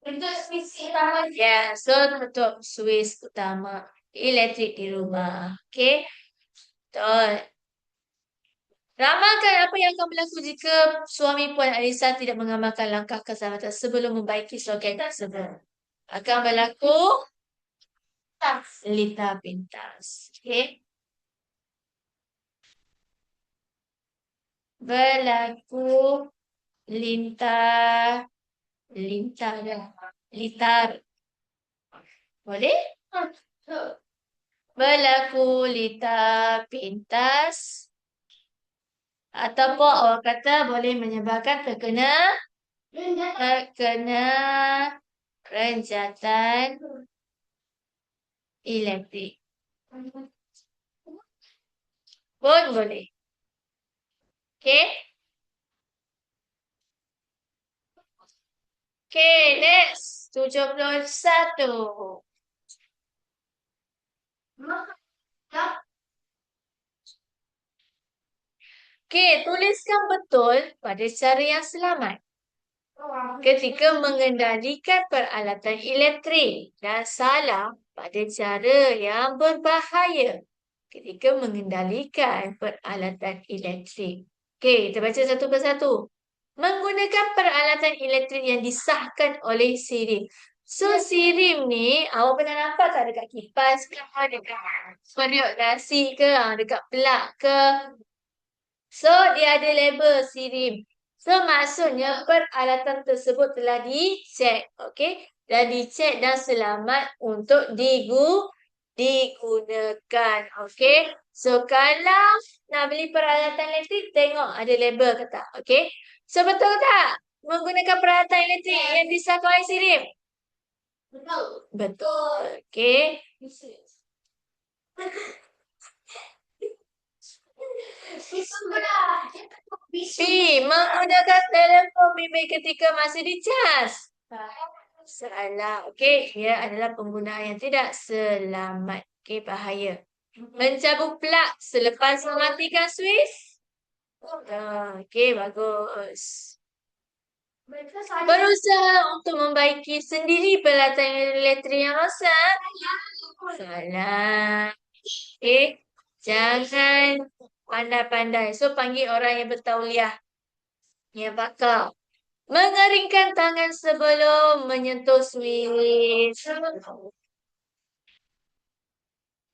Untuk switch utama. Ya, so untuk switch utama elektrik di rumah. Okey. Betul. Ramalkan apa yang akan berlaku jika suami Puan Alisa tidak mengamalkan langkah keselamatan sebelum membaiki soket tersebut. Akan berlaku lita pintas. Okey. Berlaku lintar, lintar, litar. Boleh? Berlaku lita pintas ataupun awak kata boleh menyebabkan terkena renjatan elektrik. Pun boleh. Okey? Okey, next. 71. Okey, tuliskan betul pada cara yang selamat ketika mengendalikan peralatan elektrik dan salah pada cara yang berbahaya ketika mengendalikan peralatan elektrik. Okey, kita baca satu persatu. Menggunakan peralatan elektrik yang disahkan oleh SIRIM. So, SIRIM ni, awak pernah nampak tak dekat kipas ke, dekat periuk nasi ke, dekat pelak ke? So, dia ada label SIRIM. So, maksudnya peralatan tersebut telah dicek, okey? Dan dicek dan selamat untuk digunakan, okey? So, kalau nak beli peralatan elektrik, tengok ada label ke tak, okey? So, betul tak? Menggunakan peralatan elektrik yang disahkan oleh SIRIM? Betul. Betul, okey? B. Menggunakan telefon bimbit ketika masih dicas. Salah. Okey, ia adalah penggunaan yang tidak selamat. Okey, bahaya. Mencabut plug selepas mematikan switch. Okey, bagus. Berusaha untuk membaiki sendiri peralatan elektrik yang rosak. Salah. Okey, jangan pandai-pandai. So, panggil orang yang bertauliah. Yang pakar. Mengeringkan tangan sebelum menyentuh switch.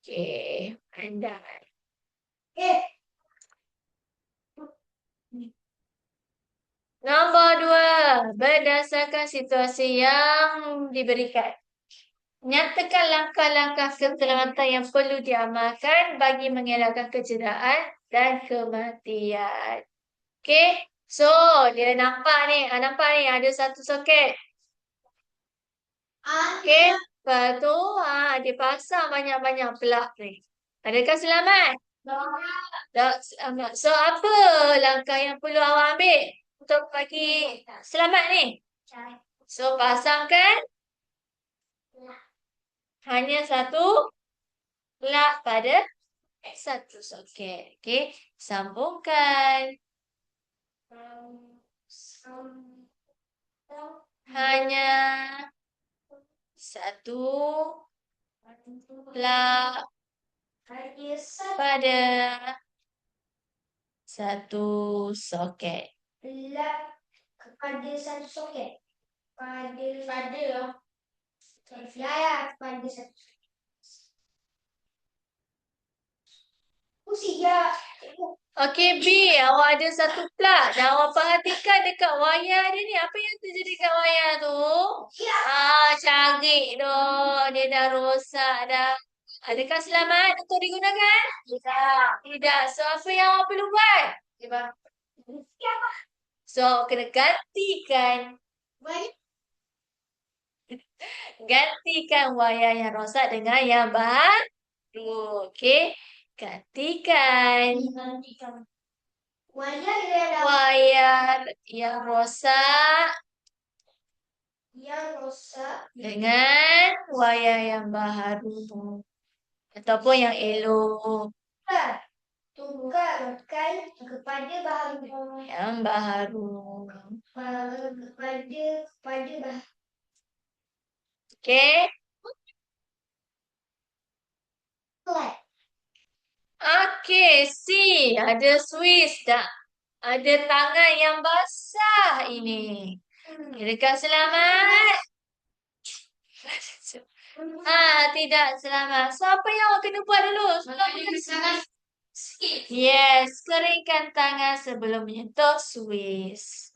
Okey, pandai. Nombor 2. Berdasarkan situasi yang diberikan. Nyatakan langkah-langkah keselamatan yang perlu diamalkan bagi mengelakkan kecederaan dan kematian. Okey, so dia nampak ni, ada satu soket. Okey, lepas tu dia pasang banyak-banyak plug ni. Adakah selamat? Tak selamat. So, apa langkah yang perlu awak ambil untuk bagi selamat ni? So, pasangkan hanya satu plug pada satu soket. Okey, sambungkan. Hanya satu plug pada satu soket. Plug kepada satu soket. Pada. Ya, pada satu soket. Ya. Okey, B. Awak ada satu plug dan awak perhatikan dekat wayar dia ni. Apa yang terjadi dekat wayar tu? Cari tu. Dia dah rosak dah. Adakah selamat untuk digunakan? Tidak. So, apa yang awak perlu buat? So, kena gantikan. Gantikan wayar yang rosak dengan yang baru. Okey. Gantikan. Wayar yang rosak dengan wayar yang baru. Ataupun yang elok. Tukar kepada baharu. Yang baru. Kepada baharu. Okey. Flat. Okey, C. Ada Swiss tak? Ada tangan yang basah ini. Adakah selamat? Tidak selamat. So, apa yang awak kena buat dulu? Yes, keringkan tangan sebelum menyentuh Swiss.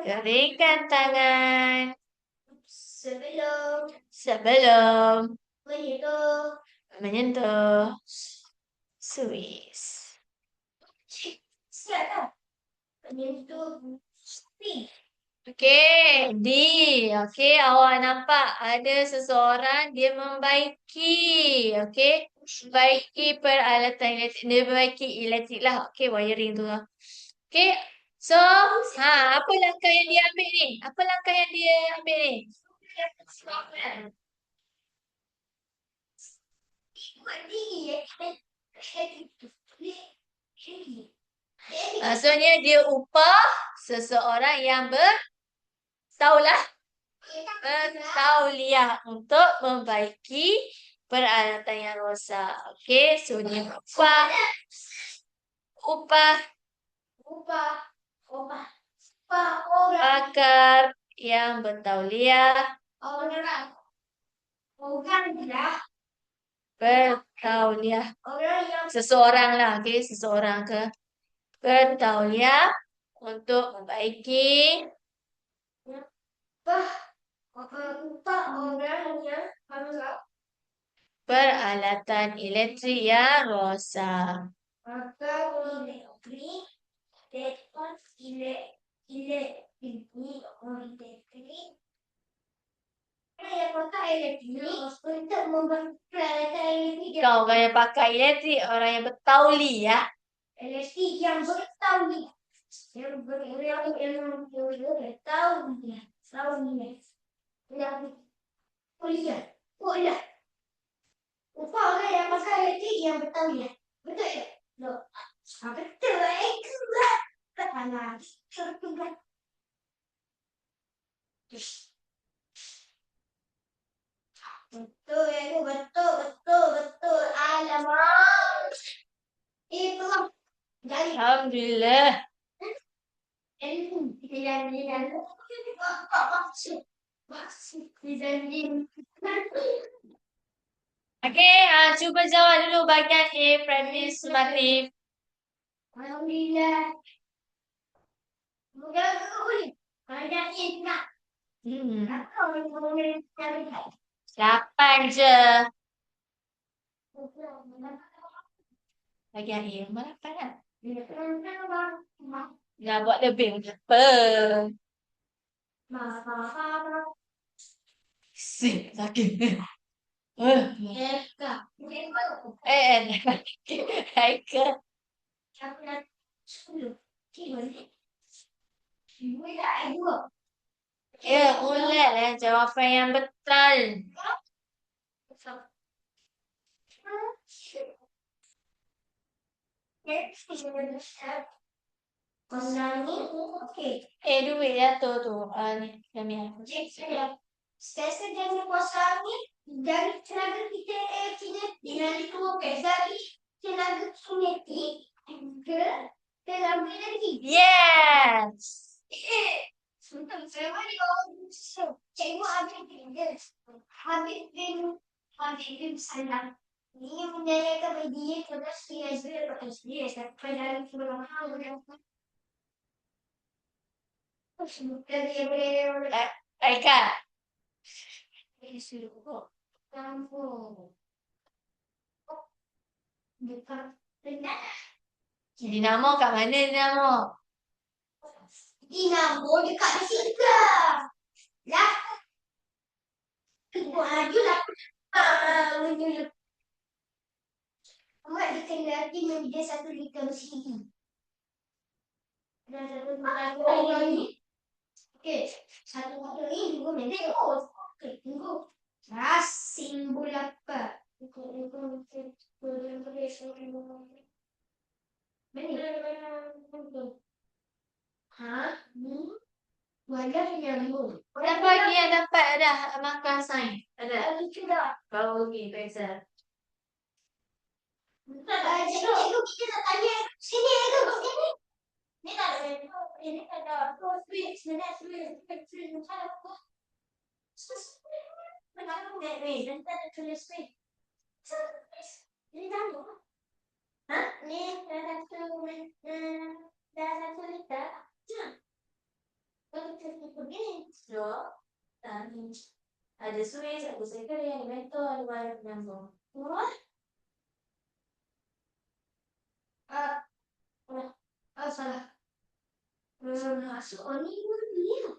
Keringkan tangan sebelum menyentuh Swiss. Okey, D. Okey, awak nampak ada seseorang dia membaiki. Okey, membaiki peralatan elektrik. Dia membaiki elektrik lah. Okey, wiring tu lah. Okey, so, apa langkah yang dia ambil ni? Apa langkah yang dia ambil ni? Maksudnya dia upah seseorang yang bertauliah untuk membaiki peralatan yang rosak. Okey, so dia upah pakar yang bertauliah seseorang lah, okey, seseorang ke bertauliah untuk membaiki peralatan elektrik yang rosak. Kau orang yang pakai elektrik, orang yang bertauliah. Elektrik yang bertauliah. Upah orang yang pakai elektrik yang bertauliah. Betul ya? Betul. Betul. Alamak. Itu lah. Alhamdulillah. Okey, cuba jawab dulu bahagian A, premis sumatif. Alhamdulillah. Mudah boleh. Banyak ni nak. Apa 8 je. Bahagian A, nombor 8 kan? Nak buat lebih macam apa? Sakit. Haikal. Ya, boleh jawapan yang betul. Duit jatuh tu. Ni, kami. Sesa jangan kuasa ni dari tenaga kita kinetik dari tenaga kinetik ke tenaga energi. Yes. Saya mari cikgu habis sana. Ini menanyakan media kepada SDS pada Haikal. Dinamo kat mana dinamo? Dinamo dekat situ. Lah. Ajulah. Amat dikendaki media 1 liter sendiri. Dan 1 liter ini. Okey. 1 liter ini juga meter. Okey, tunggu. Simbol apa? Ni. Wajar yang dulu. Dah pagi yang dapat dah makan sains. Ada. Ada juga. Kau pergi pensel. Cikgu, kita nak tanya. Sini, cikgu, sini. Ni tak ada. Ini tak ada. Switch, switch. Macam apa? Kenapa ni? Dan tak ada tulis switch. Ini dah tu. Ha? Ni dah satu. Dah satu liter. Kalau kita begini. So, ada switch, ada cycle, ada mentor, ada wire penyambung. What? Salah. Masuk ni pun dia.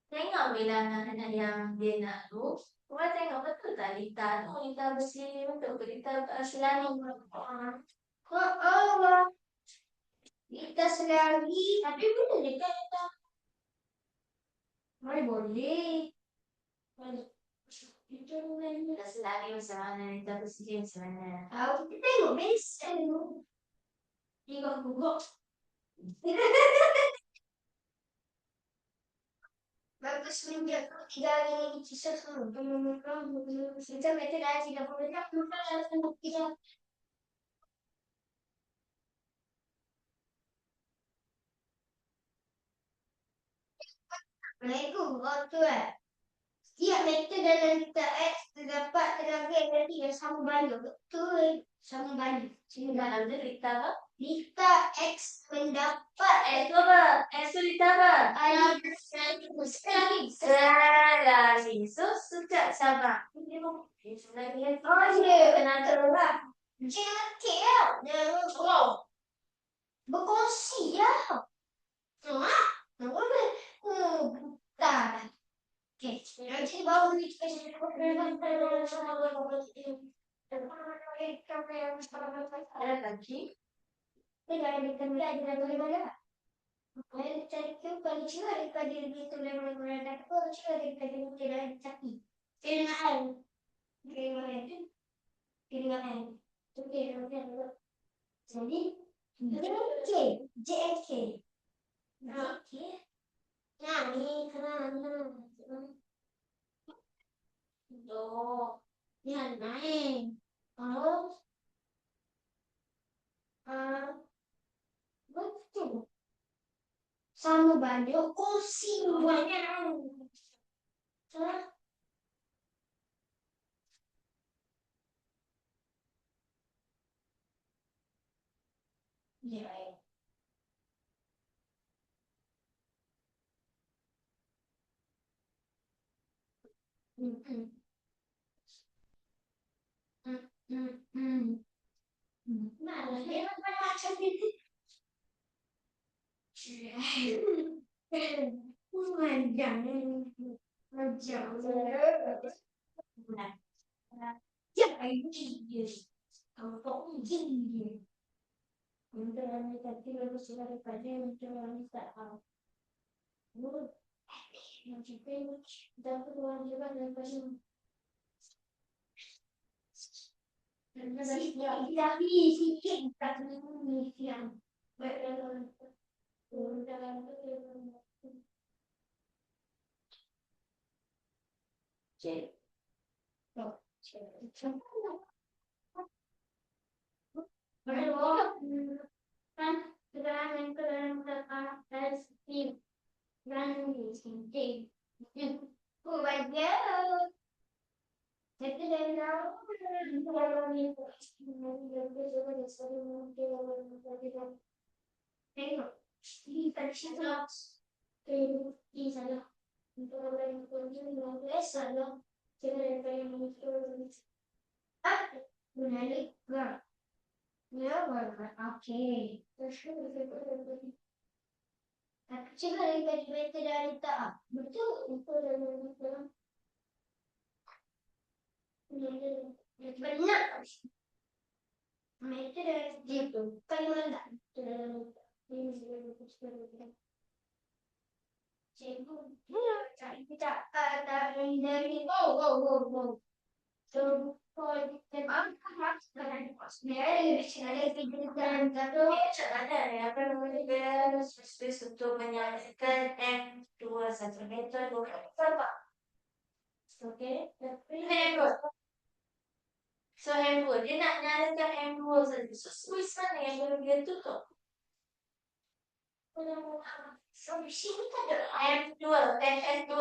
Tengok bilangan anak yang dia nak tu. Kau tengok betul tak lita tu? Lita besi betul ke? Lita selani. Allah. Kita selagi. Tapi boleh dekat lita. Boleh. Lita selani macam mana? Lita besi macam mana? Kita tengok best. Tengok guguk. Bagus menjaga 3 hari kisah semua. Kita mereka dah 30 jam. Kita dah sembuh 3. Assalamualaikum. Waktu setiap meter dalam liter X terdapat tenaga energi yang sama banyak. Betul. Sama banyak. Dalam tu lita apa? Liter X mendapat Tu apa? Tu lita apa? sekali. Selari. So, sejak sabar. Oh, ya. Tenaga Terang. Jangan kira. Jangan berkongsi ya. Tak. Okay. Nanti bawa ni ada lagi. Jadi, JFK. Okay. Nah, ni kerana yan naik. Betul. Sama banyak kursi banyak. Ya. Mana dia macam ni? Panjang. Ya, ini. Kampung ini. Untuk orang tadi lalu sudah daripada untuk orang tak tahu. Macam tu, dapat orang juga daripada. Tapi sikit tak ni siang. Dalam cek. Kan sekarang yang dalam kata speed run sikit. Oh banyak. Jadi dari awal kalau ni tengok di tadi salah di salah untuk orang yang salah jangan yang menarik gak ya okay tapi jika dari dari tak betul itu benar mereka dari itu kalimat cikgu kita ada dari Untuk menyalakan M2 1 meter 2 okey, handphone. So handphone dia nak nyalakan M2 saja. So switch mana yang belum dia tutup? So mesin ni tak ada M2, S2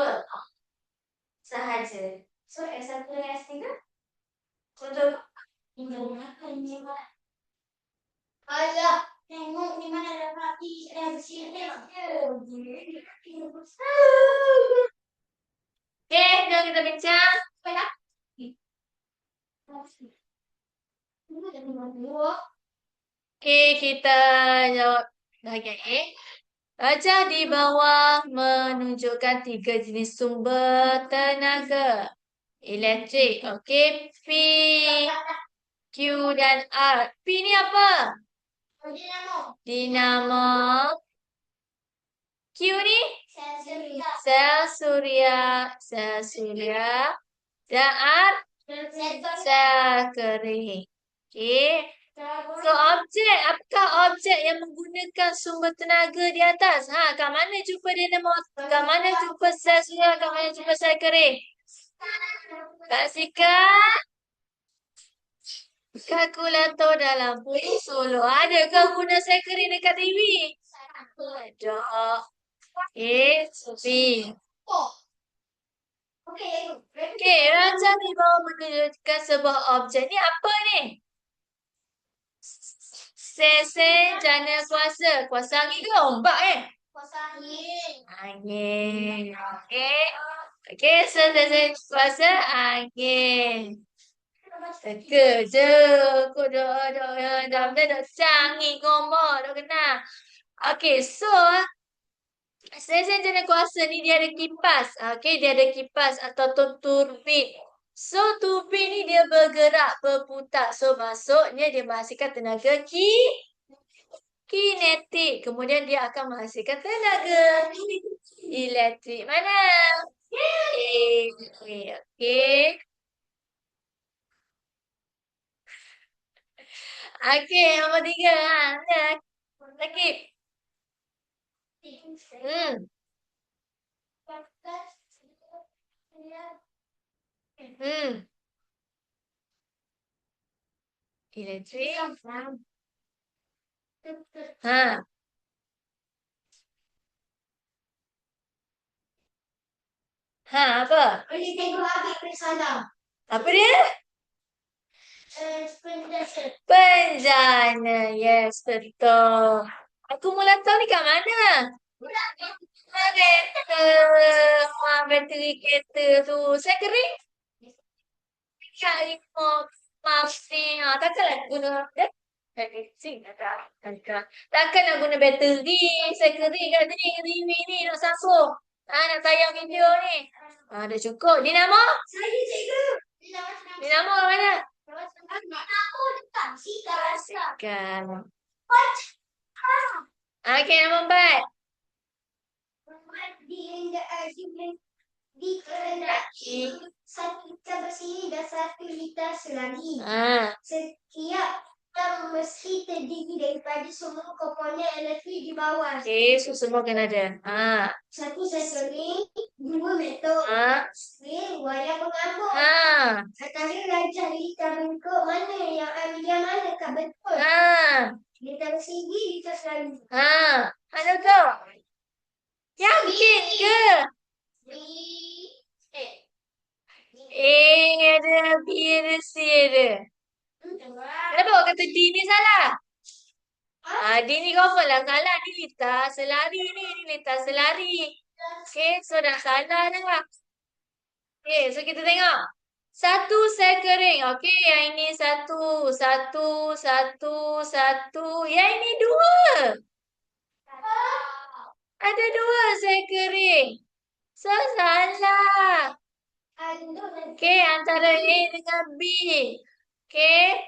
sahaja. So S1 dan S3 untuk ini mana? Alah, tengok ni mana ada rapi mesin dia. Okay, jom kita bincang. Okay, kita jawab bahagian A. Rajah di bawah menunjukkan 3 jenis sumber tenaga elektrik. Okey, P, Q dan R. P ni apa? Dinamo. Q ni? Sel suria. Dan R? Sel kering. Okey. So, apakah objek yang menggunakan sumber tenaga di atas? Kat mana jumpa dinamo? Kat mana jumpa sel suria? Kat mana jumpa sel kering? Saksikan kalkulator dalam puluh solo. Adakah guna sel kering dekat TV? Ada. A, B. Okey, rajah di bawah menunjukkan sebuah objek. Ni apa ni? Sesen jana kuasa. Kuasa angin ke ombak Kuasa angin. Angin. Okey. Okey, sesen kuasa angin. Teka je. Aku dah canggih ngomong. Dah kenal. Okey, so sesen jana kuasa ni dia ada kipas. Okey, dia ada kipas atau turbin. So, turbin ni dia bergerak, berputar. So, maksudnya dia menghasilkan tenaga kinetik. Kemudian dia akan menghasilkan tenaga elektrik. Mana? Okey. Okey, nombor 3. Lagi. Elektrik. Apa? Boleh tengok agak salah. Apa dia? Penjana. Yes, betul. Akumulator ni kat mana? Bateri kereta tu. Saya kering. Kat remote. Ni. Takkanlah guna. Takkanlah guna bateri. Saya kering kat sini. TV ni nak sambung. Nak tayang video ni. Dah cukup. Dinamo? Saya cikgu. Dinamo mana? Dinamo dekat Kan. Okey, nombor 4. Dikehendaki 1 liter bersih dan 1 liter selari. Setiap yang mesti terdiri daripada semua komponen elektrik di bawah. Okey, so semua kena ada. 1 sel kering, 2 metal, spring, wayar pengambut. Antara rajah liter bengkok mana yang ambil manakah betul? Liter bersih, liter selari. Ada tu? Yakin ke? A ada, B ada, C ada. Kenapa awak kata D ni salah? D ni confirm lah salah. Ni liter selari ni. Ni liter selari. Okay, so dah salah dah. Okay, so kita tengok. 1 sel kering. Okay, yang ini 1. 1. Yang ini 2. Ada 2 sel kering. So, salah. Okay, antara A dengan B. Okay.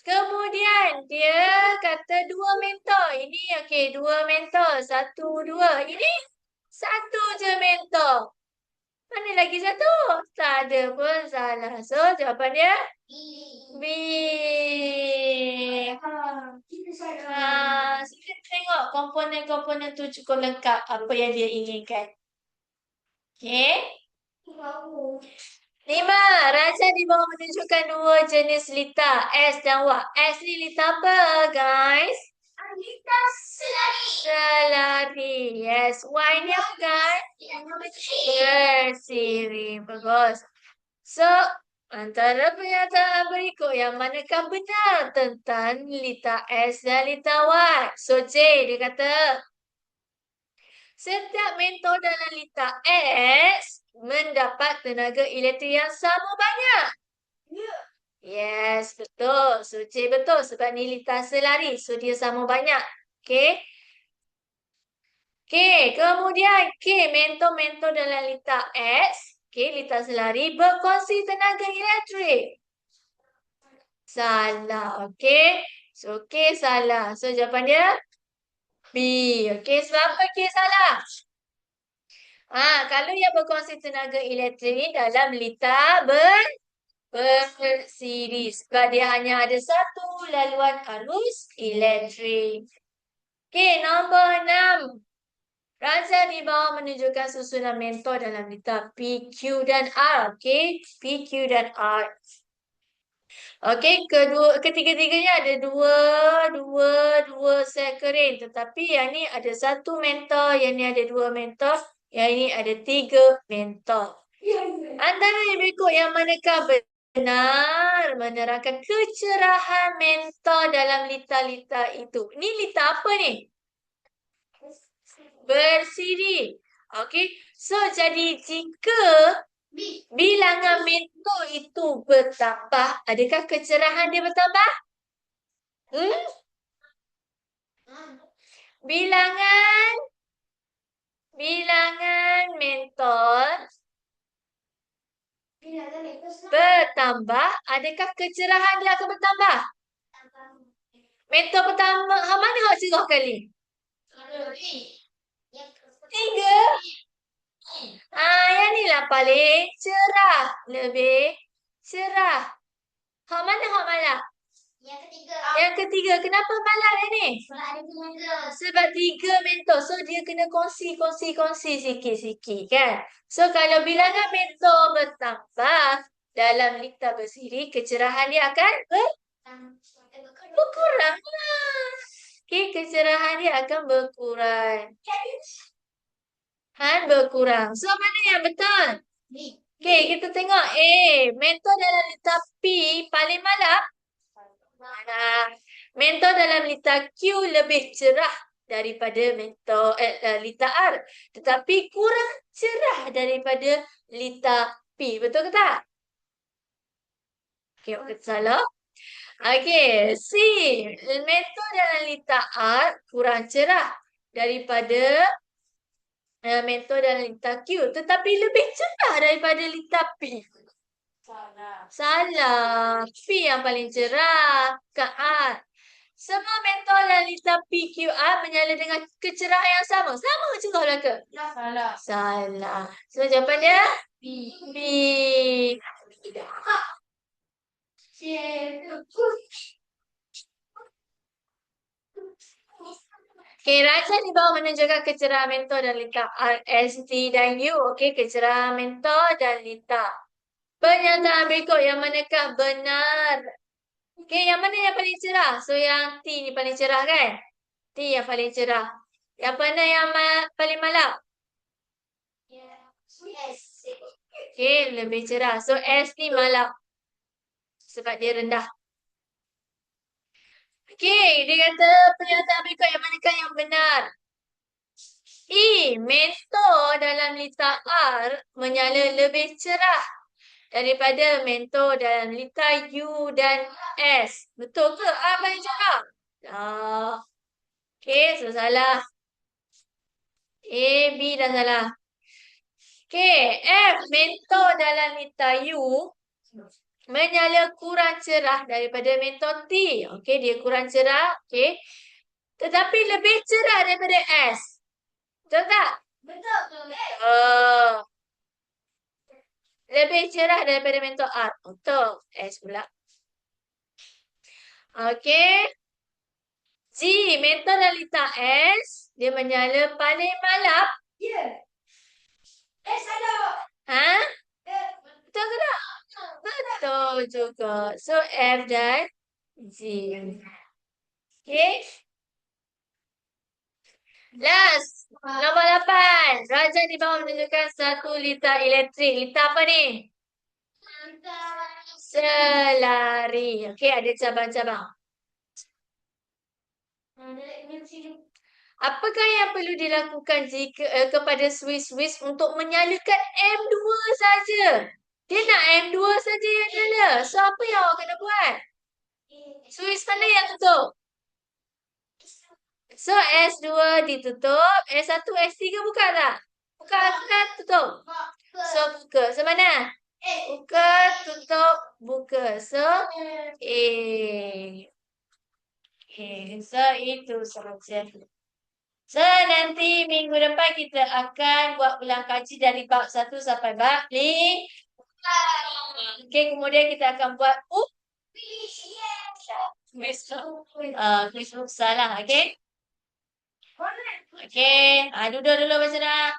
Kemudian, dia kata 2 mentol. Ini, okay, 2 mentol. 1, 2. Ini, 1 je mentol. Mana lagi satu? Tak ada pun salah. So, jawapan dia B. So kita tengok komponen-komponen tu cukup lengkap apa yang dia inginkan. Okey. 5. Raja di bawah menunjukkan dua jenis lita, S dan Y. S ni lita apa, guys? Lita selari. Yes. Y ni apa, guys? Bersiri. Bagus. So, antara pernyataan berikut yang manakah benar tentang lita S dan lita Y? So, J dia kata, setiap mentor dalam lita S mendapat tenaga elektrik yang sama banyak. Yes, betul. So, C betul sebab ni lita selari. So, dia sama banyak. Okay. Okay, kemudian K, mentor-mentor dalam lita S, okay, lita selari berkongsi tenaga elektrik. Salah, okay. So, K salah. So, jawapan dia B. Okay, sebab apa K salah? Kalau yang berkongsi tenaga elektrik dalam lita bersiri. Sebab dia hanya ada satu laluan arus elektrik. Okay, nombor 6. Raja di bawah menunjukkan susunan mentor dalam lita P, Q dan R. Okay, P, Q dan R. Okay, ketiga-tiganya ada dua sel kering. Tetapi yang ni ada satu mentor, yang ni ada dua mentor, yang ini ada tiga mentor. Antara yang berikut yang manakah benar menerangkan kecerahan mentor dalam lita-lita itu? Ni lita apa ni? Bersiri. Okay. So, jadi jika bilangan mentor itu bertambah, adakah kecerahan dia bertambah? Bilangan mentor bertambah, adakah kecerahan dia akan bertambah? Mentor pertama, mana awak cerah kali? 3. Yang ni lah paling cerah. Lebih cerah. Hak mana hak malam? Yang ketiga. Kenapa malam yang ni? Sebab 3 mentor. So, dia kena kongsi sikit-sikit kan? So, kalau bilangan mentor bertambah dalam lita bersiri, kecerahan dia akan berkurang. Okay, kecerahan dia akan berkurang. Berkurang. So, mana yang betul? Okay, kita tengok A. Mentor dalam lita P paling malam. Mentor dalam lita Q lebih cerah daripada mentor lita R. Tetapi kurang cerah daripada lita P. Betul ke tak? Okay, okey, salah. Okay, C. Mentor dalam lita R kurang cerah daripada mentor dalam lita Q. Tetapi lebih cerah daripada lita P. Salah. P yang paling cerah. Ke R. Semua mentor dalam lita PQR menyala dengan kecerahan yang sama. Sama ke cerah lah ke? Salah. So, jawapan dia? B. Okay, raja di bawah menunjukkan kecerahan mentor dan lita R, S, T dan U. Okay, kecerahan mentor dan lita. Pernyataan berikut yang manakah benar? Okay, yang mana yang paling cerah? So, yang T ni paling cerah kan? T yang paling cerah. Yang mana yang paling malam? Okay, lebih cerah. So, S ni malam. Sebab dia rendah. Okay, dia kata pernyataan berikut yang manakah yang benar? E. Mentor dalam lita R menyala lebih cerah daripada mentor dalam lita U dan S. Betul ke? R paling cerah? Okay, so salah. A, B dah salah. Okay, F. Mentor dalam lita U menyala kurang cerah daripada mentor T. Okay, dia kurang cerah. Okay. Tetapi lebih cerah daripada S. Betul tak? Betul. lebih cerah daripada mentor R. Untuk S pula. Okey. G, mentor realita S. Dia menyala paling malam. Ha? Betul ke tak? Betul juga. So, F dan G. Okay. Last. Nombor 8. Raja di bawah menunjukkan satu liter elektrik. Liter apa ni? Selari. Okay, ada cabang-cabang. Apakah yang perlu dilakukan jika kepada Swiss untuk menyalakan M2 saja? Dia nak M2 saja yang nyala. So, apa yang awak kena buat? Swiss mana yang tutup? So, S2 ditutup. S1, S3 buka tak? Buka kan tutup? So, buka. So, mana? Buka, tutup, buka. So, A. Okay. So, itu sahaja. So, nanti minggu depan kita akan buat ulang kaji dari bab 1 sampai bab 5. Okay, kemudian kita akan buat Facebook salah, okay? Okay, duduk dulu macam mana?